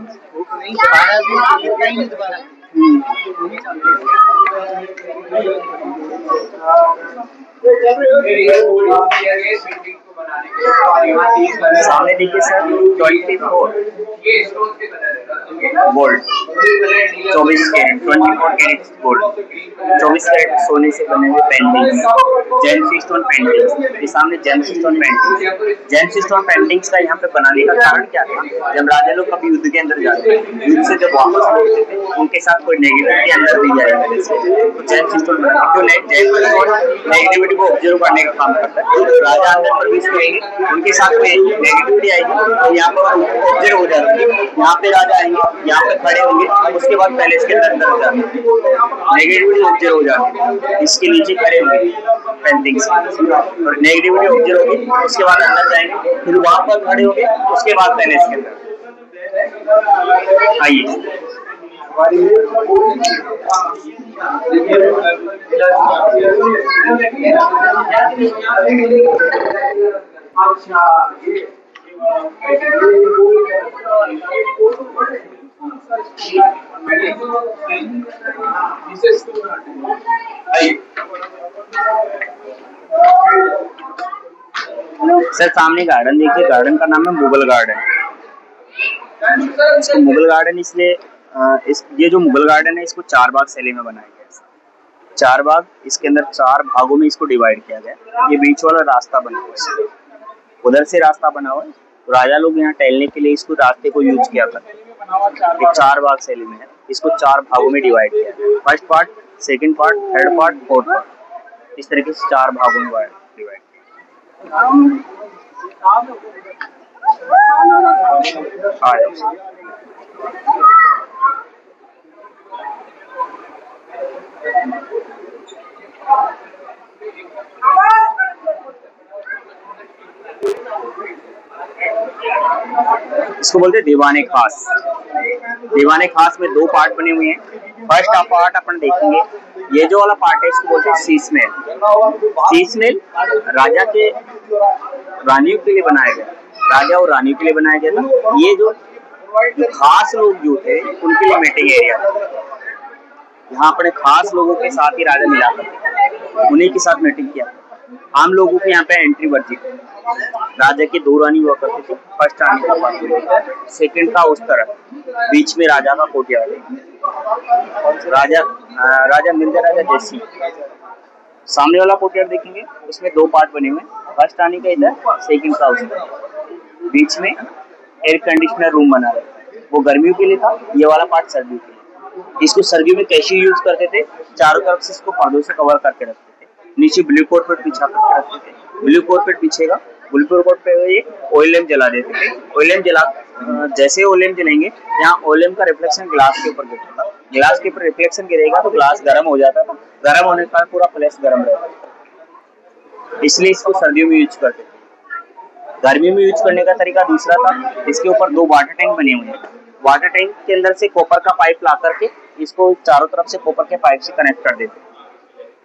सामने देखिए sir 24 gold, 24 carat 24 carat gold, 24 carat सोने से बने हुए पेंटिंग्स, जेम्स स्टोन पेंटिंग्स। ये सामने James stone paintings. James stone paintings का यहाँ पे बनाने का कारण क्या था, जब राजा लोग कभी युद्ध के अंदर जाते थे, युद्ध से जब वापस लौटते थे उनके साथ कोई नेगेटिविटी अंदर नहीं जाएगा। तो जेम्स स्टोन नेगेटिविटी को ऑब्जर्व करने का काम करता है। तो राजा अंदर प्रवेश करेंगे, उनके साथ कोई नेगेटिविटी आएगी तो यहाँ पर ऑब्जर्व हो जाती है। यहाँ पे राजा आएंगे, यहाँ पे खड़े होंगे, उसके बाद पैलेस के अंदर जाएंगे, नेगेटिविटी ऑब्जर्व हो जाती है। इसके नीचे खड़े होंगे पेंटिंग्स और नेगेटिविटी ऑब्जर्व होगी, उसके बाद अंदर जाएंगे, फिर वहां पर खड़े होंगे, उसके बाद पैलेस के अंदर आइए। सर सामने गार्डन देखिए, गार्डन का नाम है मुगल गार्डन। इसको मुगल गार्डन इसलिए ये जो मुगल गार्डन है इसको 4 भाग शैली में बनाया गया है। 4 भाग, इसके अंदर 4 भागों में इसको डिवाइड किया गया। ये बीच वाला रास्ता बना हुआ है, उधर से रास्ता बना हुआ है, तो राजा लोग यहाँ टहलने के लिए इसको रास्ते को यूज किया करते। ये 4 भाग शैली में है, इसको 4 भागों में डिवाइड किया गया। First part, second part, third part, fourth part, इस तरीके से 4 भागों में डिवाइड किया। इसको बोलते हैं दीवाने खास। दीवाने खास में 2 पार्ट बने हुए हैं। फर्स्ट पार्ट अपन देखेंगे, ये जो वाला पार्ट है इसको बोलते हैं शीश महल। शीश महल राजा के रानियों के लिए बनाया गया, राजा और रानी के लिए बनाया गया था। ये जो खास लोग जो थे उनके लिए मीटिंग एरिया था। यहाँ अपने खास लोगों के साथ ही राजा मिला करते, उन्हीं के साथ मीटिंग किया। आम लोगों के यहाँ पे एंट्री वर्जित। राजा की 2 रानी हुआ करती थी, फर्स्ट रानी का पास, सेकंड का उस तरफ, बीच में राजा का कोठियार। राजा मिर्जा राजा जैसी। सामने वाला कोठियार देखेंगे, उसमें 2 पार्ट बने हुए, फर्स्ट रानी का इधर, सेकंड का उस तरफ। बीच में एयर कंडीशनर रूम बना रहता है, वो गर्मियों के लिए था, ये वाला पार्ट सर्दियों के लिए। इसको सर्दियों में कैसे यूज करते थे, चारों तरफ से इसको पर्दों से कवर करके रखते थे, नीचे ब्लू कार्पेट बिछा करके रखते थे। ब्लू कार्पेट बिछेगा, ब्लू कार्पेट पे ये ऑयल लैंप जला देते थे। ऑयल लैंप जला, जैसे ऑयल लैंप जलेंगे, यहाँ ऑयल लैंप का रिफ्लेक्शन ग्लास के ऊपर गिरता था। ग्लास के ऊपर रिफ्लेक्शन गिरेगा तो ग्लास गर्म हो जाता था, गर्म होने का पूरा फ्लैश गर्म रहता था, इसलिए इसको सर्दियों में यूज करते थे। गर्मी में यूज करने का तरीका दूसरा था, इसके ऊपर 2 वाटर टैंक बने हुए हैं। वाटर टैंक के अंदर से कॉपर का पाइप ला करके इसको चारों तरफ से कॉपर के पाइप से कनेक्ट कर देते।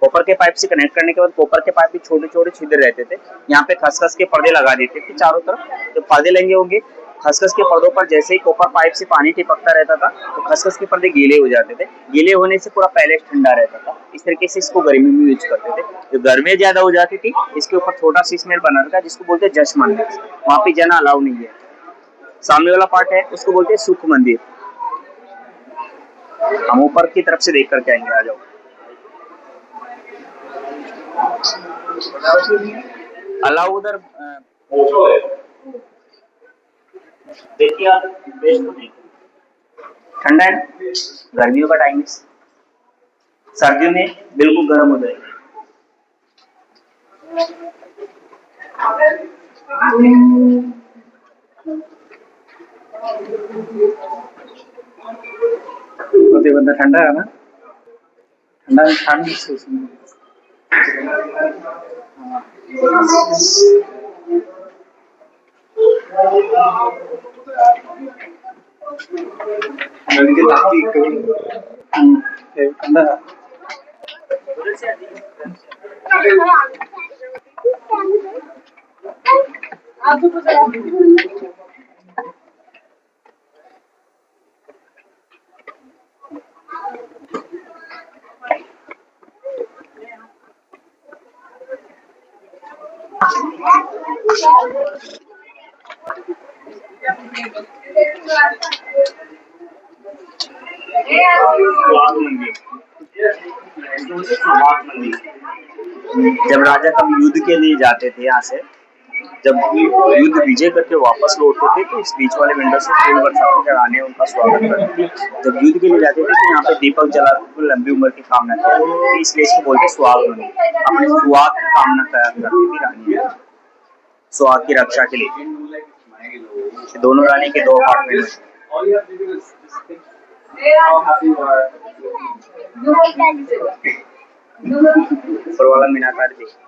कॉपर के पाइप से कनेक्ट करने के बाद कॉपर के पाइप में छोटे छोटे छिद्र रहते थे, यहाँ पे खसखस के पर्दे लगा देते थे चारों तरफ। तो पर्दे लगे होंगे, खसखस के पर्दों पर जैसे ही कॉपर पाइप से पानी टिपकता रहता था तो खसखस के पर्दे गीले हो जाते थे। गीले होने से पूरा पैलेस ठंडा रहता था। इस तरीके से इसको गर्मी में यूज करते थे। जो गर्मी ज्यादा हो जाती थी, इसके ऊपर छोटा शीश महल बना था जिसको बोलते हैं जश मंदिर, वहाँ पे जाना अलाउ नहीं है। सामने वाला पार्ट है उसको बोलते हैं सुख मंदिर। हम ऊपर की तरफ से देख करके आएंगे, आ जाओ। अलाउ उधर देखिए, ठंडा है, गर्मियों का टाइम है, सर्दियों में बिल्कुल गर्म हो जाएगा। बंदा ठंडा है ना, ठंडा में ठंड जब राजा कभी युद्ध के लिए जाते थे यहाँ से, जब युद्ध विजय करके वापस लौटते थे तो इस बीच वाले विंडो से फूल बरसाती कराने उनका स्वागत करते थे। जब युद्ध के लिए जाते थे तो यहाँ पे दीपक जला तो लंबी उम्र की कामना करते थे, इसलिए इसको बोलते सुहाग मंदिर। अपने सुहाग की कामना करती थी रानी, सुहाग की रक्षा के लिए। दोनों रानी के 2 अपार्टमेंट। ऊपर वाला मीनाकार देखिए।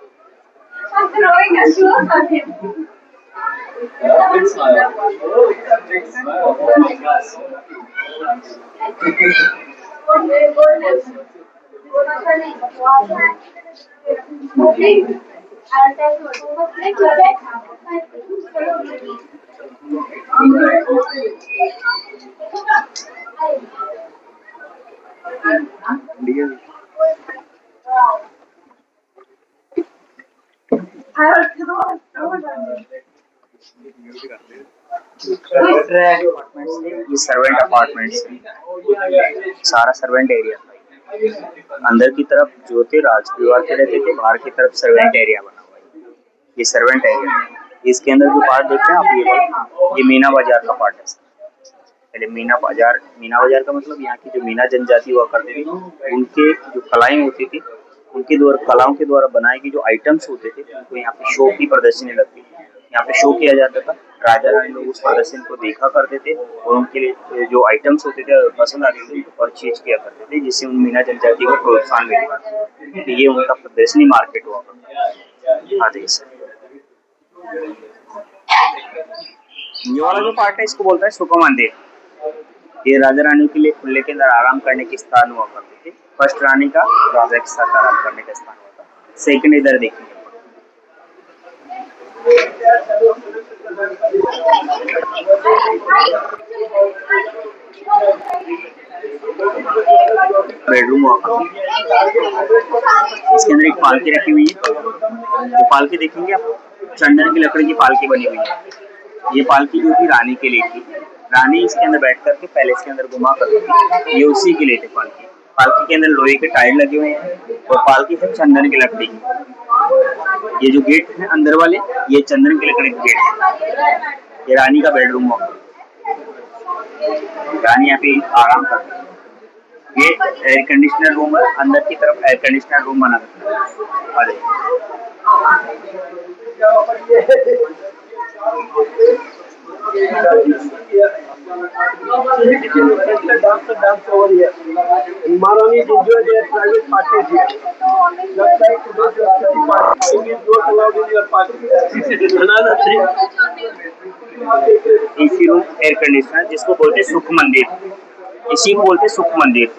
ये सर्वेंट अपार्टमेंट्स है, सारा सर्वेंट एरिया था। अंदर की तरफ जो थे राज परिवार के रहते थे, बाहर की तरफ सर्वेंट एरिया बना हुआ है। ये सर्वेंट एरिया है। इसके अंदर जो पार्ट देख रहे हैं आप, ये मीना बाजार का पार्ट है। पहले मीना बाजार का मतलब यहाँ की जो मीना जनजाति हुआ करती थी, उनके जो कलाएं होती थी, उनके द्वारा कलाओं के द्वारा बनाए गए जो आइटम्स होते थे, उनको यहाँ पे शो की प्रदर्शनी लगती थी, यहाँ पे शो किया जाता था। राजा रानी लोग उस प्रदर्शन को देखा करते थे और उनके लिए जो आइटम्स होते थे पसंद आते थे उनको परचेज किया करते थे, जिससे उन मीना जनजाति को प्रोत्साहन मिलता था। तो ये उनका प्रदर्शनी मार्केट हुआ करता। हाँ जी सर, ये वाला जो पार्ट है इसको बोलता है सुख मंदिर। ये राजा रानी के लिए खुले के अंदर आराम करने के स्थान हुआ करते थे। फर्स्ट रानी का राजा के साथ आराम करने का स्थान हुआ था। सेकंड इधर देखेंगे, बेडरूम हुआ करता। इसके अंदर एक पालकी रखी हुई है। जो पालकी देखेंगे आप, चंदन की लकड़ी की पालकी बनी हुई है। ये पालकी जो थी रानी के लिए थी। रानी इसके अंदर बैठ करके पैलेस के अंदर घुमा करती थी। ये उसी के लिए थे पालकी। पालकी के अंदर लोहे के टायर लगे हुए हैं और पालकी है चंदन की लकड़ी की। ये जो गेट है अंदर वाले, ये चंदन की लकड़ी के गेट है। ये रानी का बेडरूम हुआ। रानी यहाँ पे आराम करती है। ये एयर कंडीशनर रूम है। अंदर की तरफ एयर कंडीशनर रूम बना रहता है। एसी रूम एयर कंडीशनर, जिसको बोलते हैं सुख मंदिर। इसी को बोलते हैं सुख मंदिर।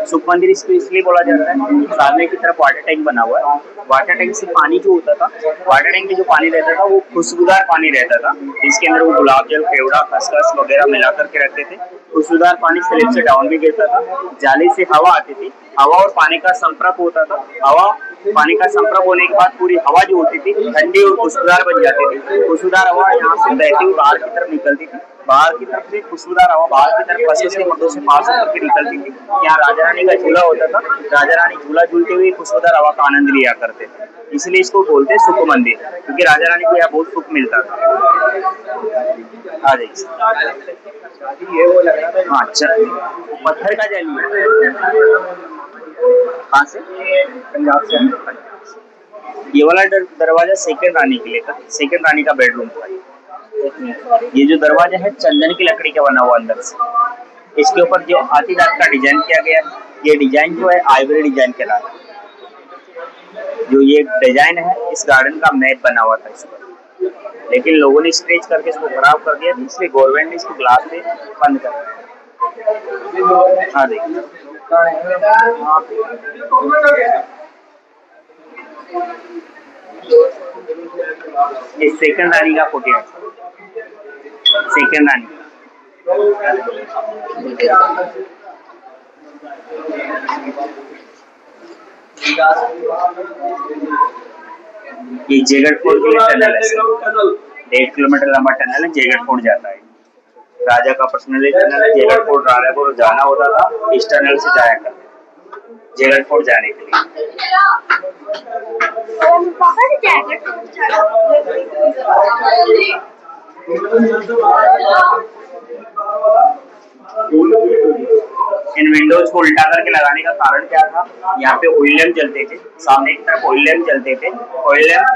सुख मंदिर इसको इसलिए बोला जाता है, सामने की तरफ वाटर टैंक बना हुआ है। वाटर टैंक से पानी जो होता था, वाटर टैंक में जो पानी रहता था वो खुशबूदार पानी रहता था। इसके अंदर वो गुलाब जल, केवड़ा, खसखस वगैरह मिला करके रखते थे। खुशबूदार पानी स्लैब से डाउन भी गिरता था। जाली से हवा आती थी, हवा और पानी का संपर्क होता था। हवा पानी का संपर्क होने के बाद पूरी हवा जो होती थी ठंडी और खुशबूदार बन जाती थी। खुशबूदार हवा यहाँ से बहती हुई बाहर की तरफ निकलती थी। बाहर की तरफ से खुशबूदार हवा बाहर की तरफ खसखस के मर्दों से पास होकर निकलती थी। यहाँ राजा रानी का झूला होता था। राजा रानी झूला झूलते हुए खुशबूदार हवा का आनंद लिया करते थे। इसलिए इसको बोलते हैं सुख मंदिर, क्योंकि राजा रानी को यहाँ बहुत सुख मिलता था। आ जाइए। हाँ, अच्छा, पत्थर का जाली है। कहाँ से? पंजाब से। ये वाला दरवाजा सेकंड रानी के लिए था। सेकंड रानी का बेडरूम था। ये जो दरवाजा है चंदन की लकड़ी का बना हुआ अंदर से। इसके ऊपर जो हाथीदांत का डिजाइन किया गया है, ये डिजाइन जो है आइवरी डिजाइन कहलाता है। जो ये डिजाइन है इस गार्डन का मैप बना हुआ था इस पर, लेकिन लोगों ने स्क्रैच करके इसको खराब कर दिया, इसलिए गवर्नमेंट ने इसको ग्लास से बंद कर दिया। हाँ देखिए, ये सेकंड रानी का फोटो है। सेकंड रानी ये जयगढ़ फोर्ट के लिए टनल है। 1.5 किलोमीटर लंबा टनल है, जयगढ़ फोर्ट जाता है। राजा का पर्सनल टनल है। जयगढ़ फोर्ट राजा को जाना होता था, इस टनल से जाया करते जयगढ़ फोर्ट जाने के लिए। इन विंडोज को उल्टा करके लगाने का कारण क्या था? यहाँ पे ऑयल लैंप जलते थे, सामने की तरफ ऑयल लैंप जलते थे। ऑयल लैंप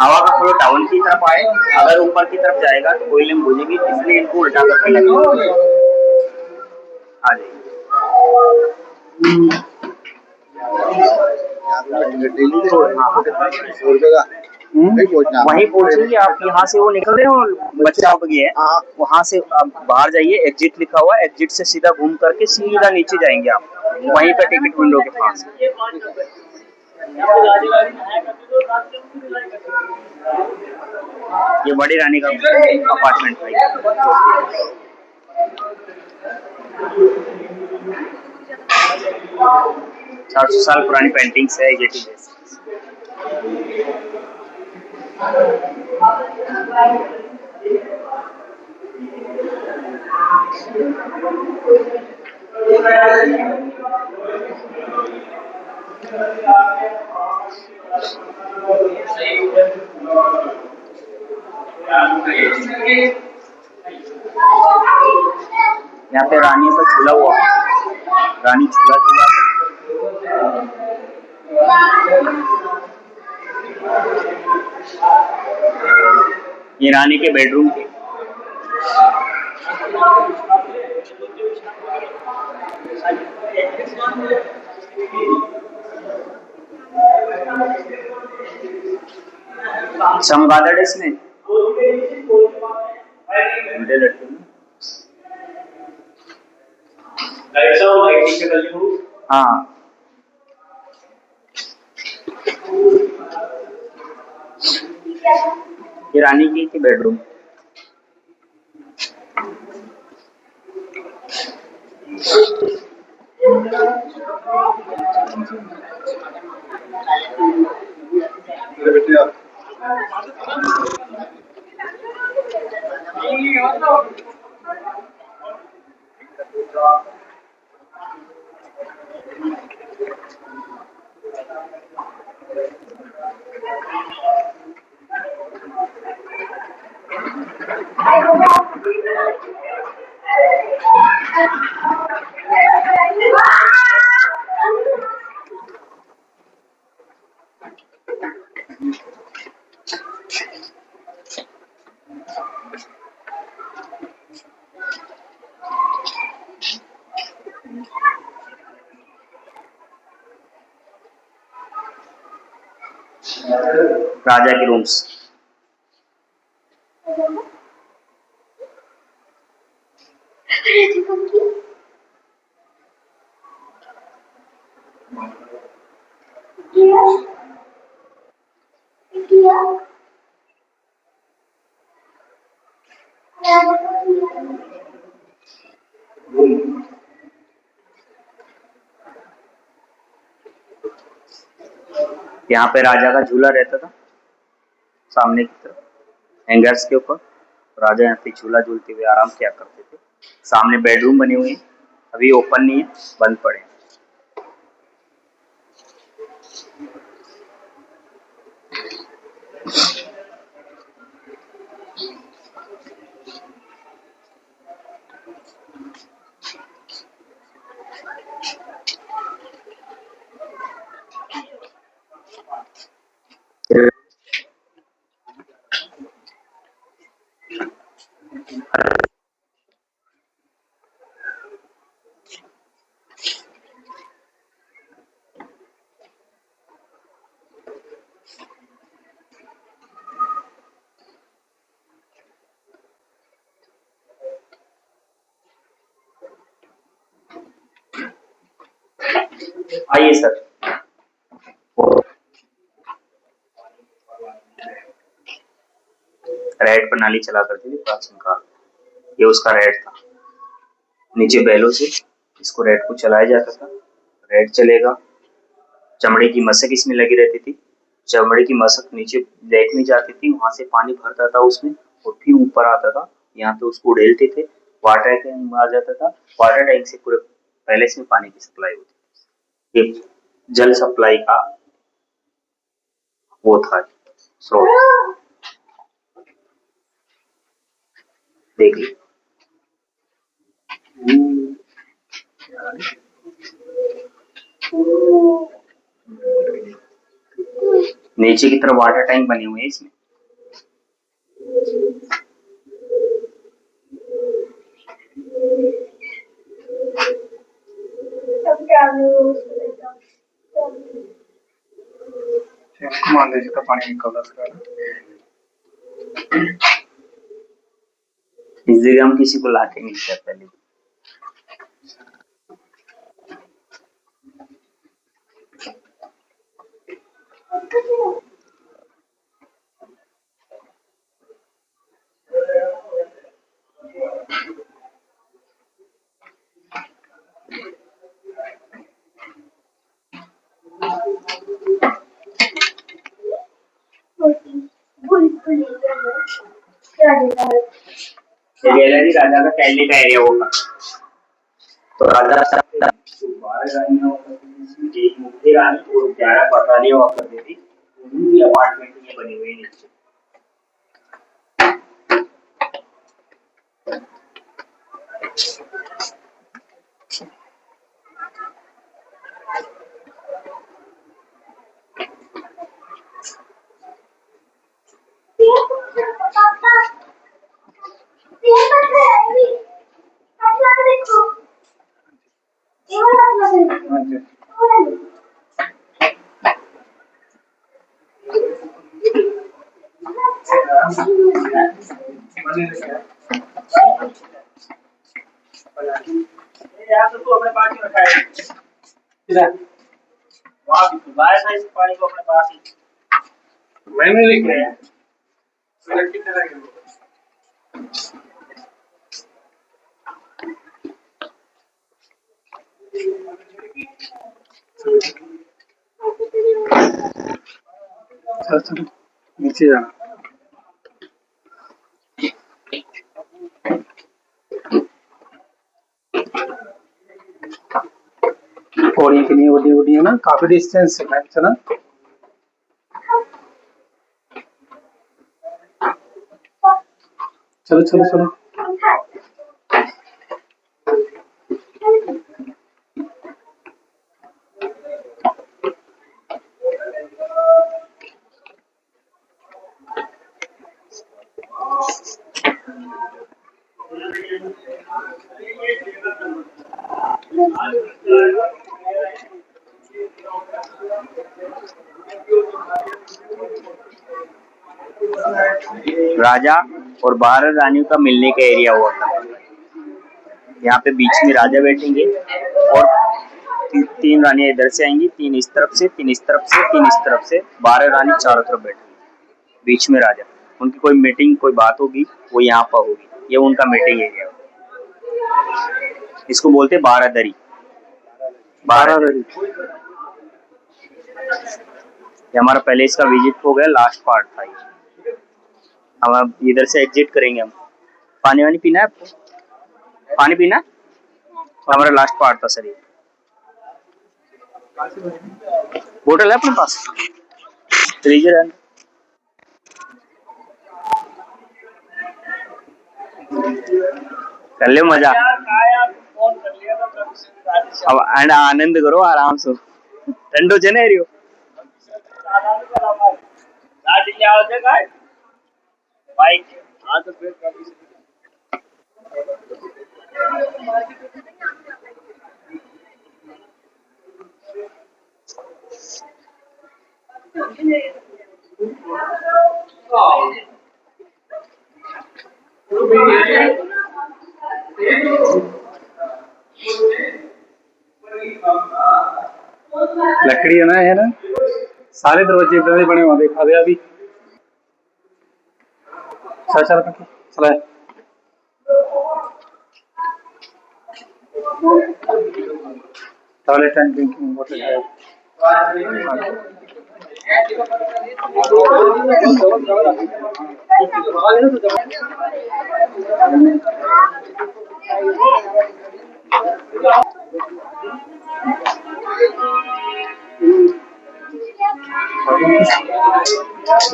हवा का फ्लो डाउन की तरफ आए, अगर ऊपर की तरफ जाएगा तो ऑयल लैंप बुझेगी, इसलिए इनको उल्टा करके लगा। आ जाइए। वहीं पहुंचेंगे आप। यहाँ से वो निकल रहे हो, बच्चा उठ गया है, वहाँ से आप बाहर जाइए, एग्जिट लिखा हुआ है, एग्जिट से सीधा घूम करके सीधा नीचे जाएंगे आप, वहीं पे टिकट विंडो के पास। ये बड़ी रानी का अपार्टमेंट है। 400 साल पुरानी पेंटिंग्स है। यहाँ पे रानी का झूला हुआ, रानी झूला झूला। ये रानी के बेडरूम थे। चमगादड़ इसमें लड़के हाँ। ये रानी की थी बेडरूम। राजा की रूम्स। यहाँ पे राजा का झूला रहता था सामने की तरफ हैंगर्स के ऊपर। राजा यहाँ पे झूला झूलते हुए आराम किया करते थे। सामने बेडरूम बने हुए हैं, अभी ओपन नहीं है, बंद पड़े हैं। आइए सर। रेड प्रणाली चला करती थी प्राचीन काल में, ये उसका रेड था। नीचे बैलों से इसको रेड को चलाया जाता था। रेड चलेगा, चमड़े की मशक इसमें लगी रहती थी। चमड़े की मशक नीचे लेक में जाती थी, वहां से पानी भरता था उसमें और फिर ऊपर आता था। यहाँ पे उसको ढेलते थे, वाटर टैंक आ जाता था। वाटर टैंक से पूरे पैलेस में पानी की सप्लाई होती थी। ये जल सप्लाई का वो था स्रोत। देख ली नीचे की तरफ वाटर टैंक बने हुए हैं इसमें। का पानी निकलता था। इस जगह हम किसी को लाके नहीं दिया पहले। क्या देता है ये गैलरी राजा का कैली का एरिया होगा। तो राजा साहब 12 रानियां हुआ करती थी, एक मुख्य रानी और 11 पटारियां हुआ करती थी। उनकी अपार्टमेंट में बनी हुई नीचे। तो अपने पास ही रखा है। वहाँ भी लाया था इस पानी को अपने पास ही। मैंने लिख लिया है। नीचे जाना। और ये कितनी बड़ी बड़ी है ना, काफी डिस्टेंस है ना। चलो चलो चलो। राजा और 12 रानियों का मिलने का एरिया हुआ था। यहाँ पे बीच में राजा बैठेंगे और तीन रानियां इधर से आएंगी, 3 इस तरफ से, 3 इस तरफ से, 3 इस तरफ से, 12 रानी चारों तरफ बैठेंगी, बीच में राजा। उनकी कोई मीटिंग, कोई बात होगी, वो यहाँ पर होगी। ये उनका मीटिंग एरिया। इसको बोलते 12 दरी। 12 दरी। ये हमारा पहले इसका विजिट हो गया, लास्ट पार्ट था ये। हम अब इधर से एग्जिट करेंगे। हम पानी वानी पीना है आपको? पानी पीना है? हमारा लास्ट पार्ट था सर ये। बोतल है अपने पास? फ्रीजर है। कर ले मजा। अब आनंद करो आराम से। ठंडो जने रियो। बाइक आज तो फिर लकड़ी है ना, सारे दरवाजे इधर बने हुए देखा दे अभी। चल चला टॉयलेट एंड ड्रिंकिंग वाटर है।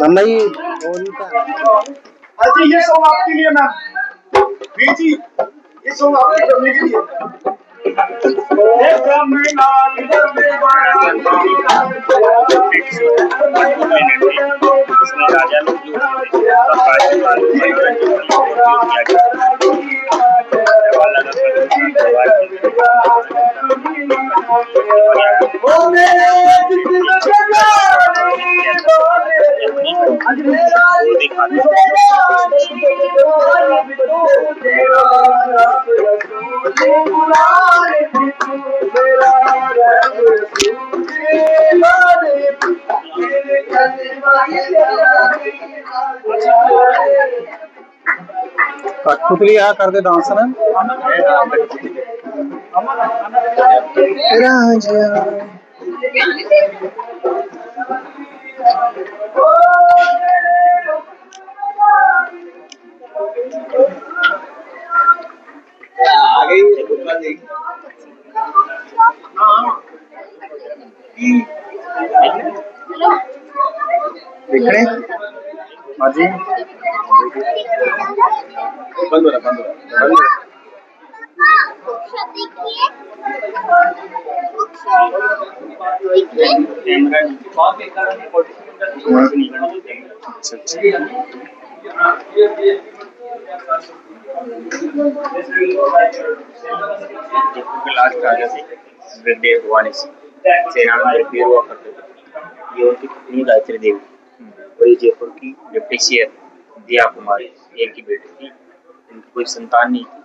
भाई अच्छा ये सॉन्ग आपके लिए मैम। बीजी ये सॉन्ग आपके करने के लिए। इसमें राजा लोग जो कठपुतली यहाँ कर दे डांस ना। राजा देखने हाँ जी बंद हो रहा लास्ट राजा थे वृद्धदेव भवानी सिंह सेना में वृद्धि हुआ करते थे। ये उनकी पत्नी गायत्री देवी वही जयपुर की डिप्टी सीएम दिया कुमारी इनकी बेटी थी। इनकी कोई संतान नहीं थी।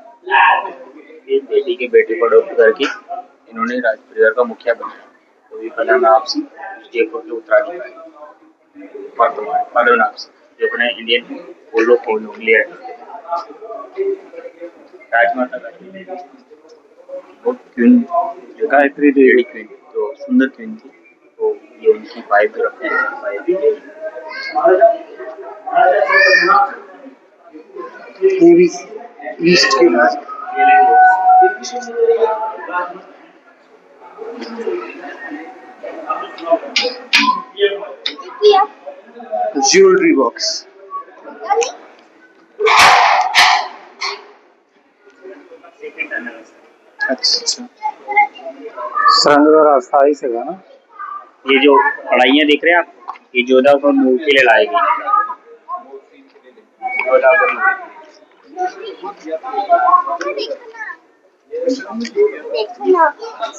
एक बेटी के बेटे को अडॉप्ट करके इन्होंने राज परिवार का मुखिया बनाया। तो ये पद्मनाभ सिंह जयपुर के उत्तराधिकारी पद्मनाभ सिंह जो अपने इंडियन पोलो के प्लेयर राजमाता क्वीन गायत्री देवी क्वीन तो सुंदर क्वीन थी। तो ये उनकी वाइफ ये भी ईस्ट के पास ज्वेलरी बॉक्स अच्छा सरंग का रास्ता ही से ना। ये जो कढ़ाइयाँ देख रहे हैं आप ये जोधापुर मूव के लिए लाई गई।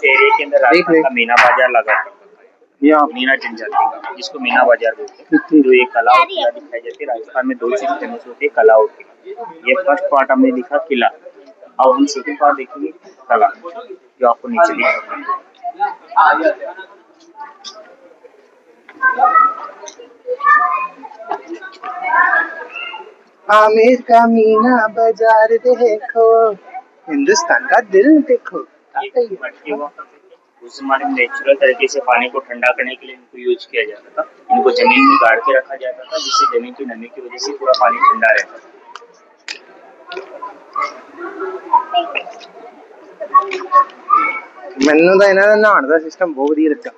एरिया के अंदर राजस्थान का मीना बाजार लगा यहाँ मीना जनजाति का जिसको मीना बाजार बोलते हैं। जो ये कला दिखाई जाती है राजस्थान में दो चीज फेमस होती है कला और किला। ये फर्स्ट पार्ट हमने दिखा किला अब हम सेकंड पार्ट देखेंगे कला जो आपको नीचे दिखा। आमिर का मीना बाजार देखो हिंदुस्तान का दिल देखो। उस जमाने में नेचुरल तरीके से पानी को ठंडा करने के लिए इनको यूज किया जाता था। इनको जमीन में गाड़ के रखा जाता था जिससे जमीन की नमी की वजह से पूरा पानी ठंडा रहता था। मैनू तो इन्होंने नहाने का सिस्टम बहुत वधिया लगा।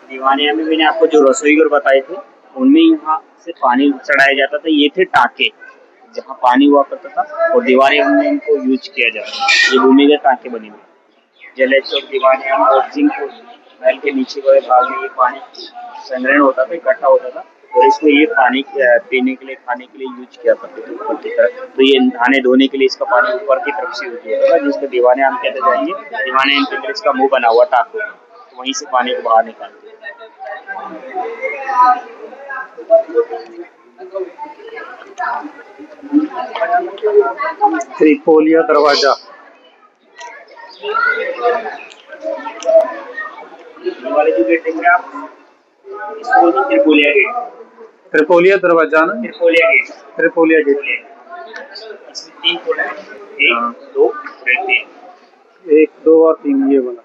दीवानिया में मैंने आपको जो रसोई घर बताए थे उनमें यहाँ से पानी चढ़ाया जाता था। ये थे टाके जहाँ पानी हुआ करता था और दीवानिया में इनको यूज किया जाता था। ये भूमिगत टाके बने हुए जलेश्वर दीवानिया और सिंहपुर महल के नीचे वाले भाग में ये पानी संग्रहण होता था इकट्ठा होता था और इसको ये पानी पीने के लिए खाने के लिए यूज किया करते थे ऊपर की तरफ। तो ये नहाने धोने के लिए इसका पानी ऊपर की तरफ से यूज होता था जिसको दीवाने हम कहते जाएंगे। दीवाने इनके अंदर इसका मुंह बना हुआ टाकू तो वहीं से पानी को बाहर निकालते। त्रिपोलिया दरवाजा वाले जो गेट देख रहे हैं आप इसको त्रिपोलिया गेट त्रिपोलिया दरवाजा ना त्रिपोलिया गेट इसमें 3 पोल है 1 2 3 1 2 और 3 ये वाला।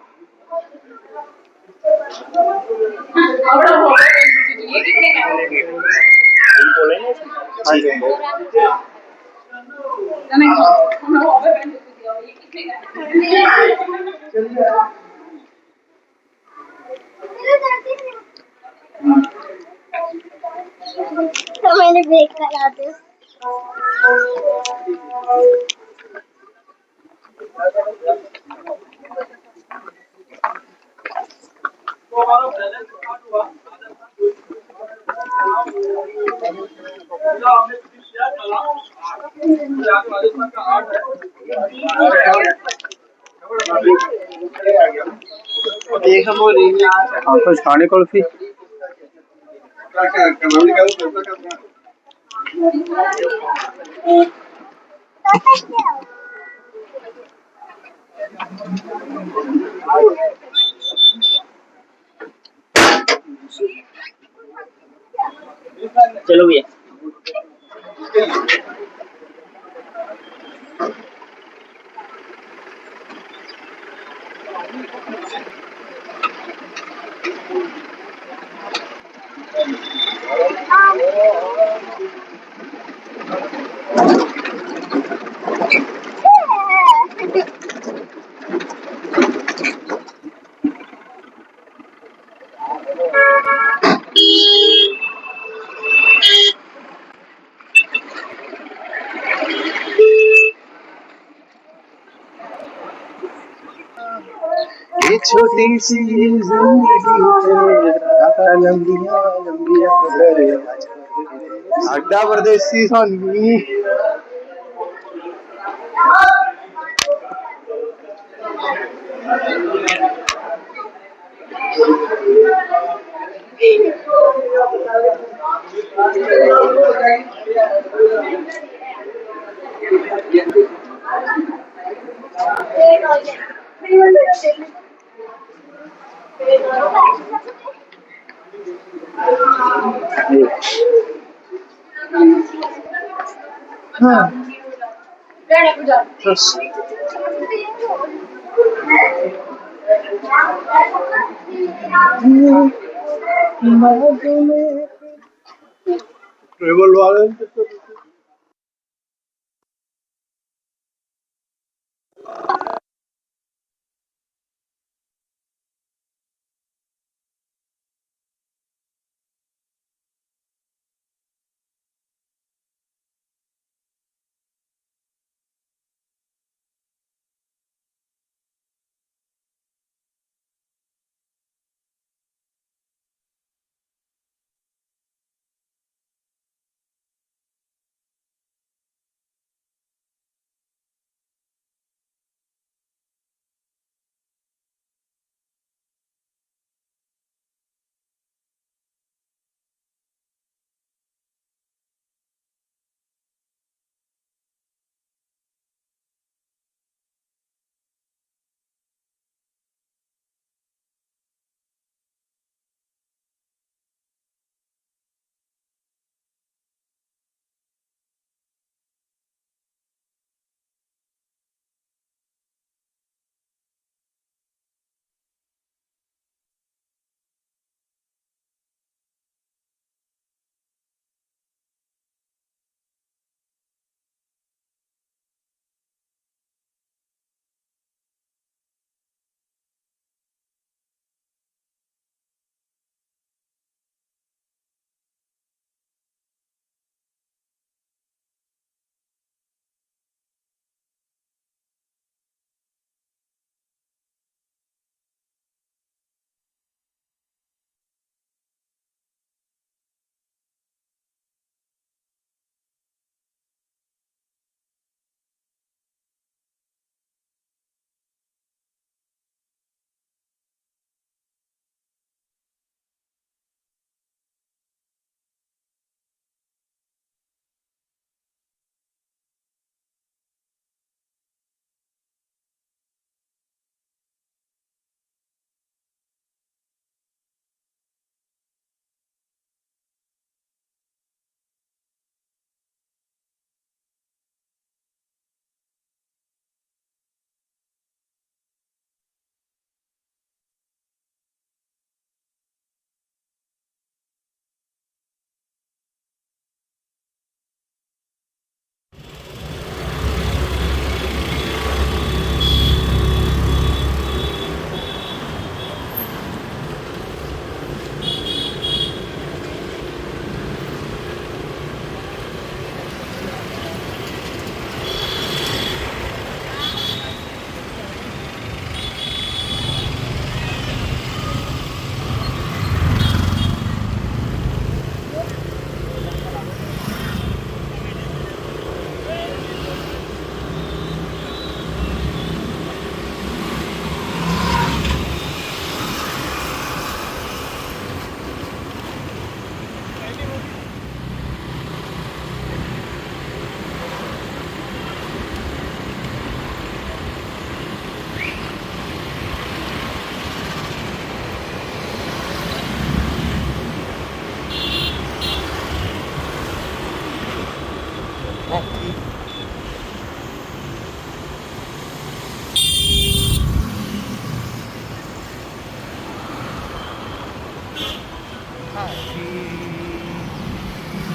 हाँ जी तो मैंने ब्रेक करा दिया। कुछ खाने कुल्फी चलो भैया ये छोटी सी जिंदगी तेरा लंबिया लंबिया अड्डा परदेसी सानी ट्रेवल वाले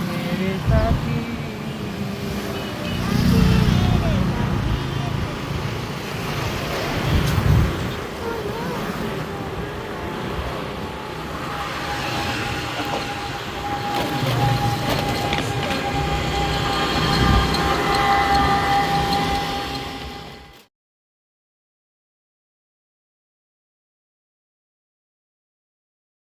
मेरे साथी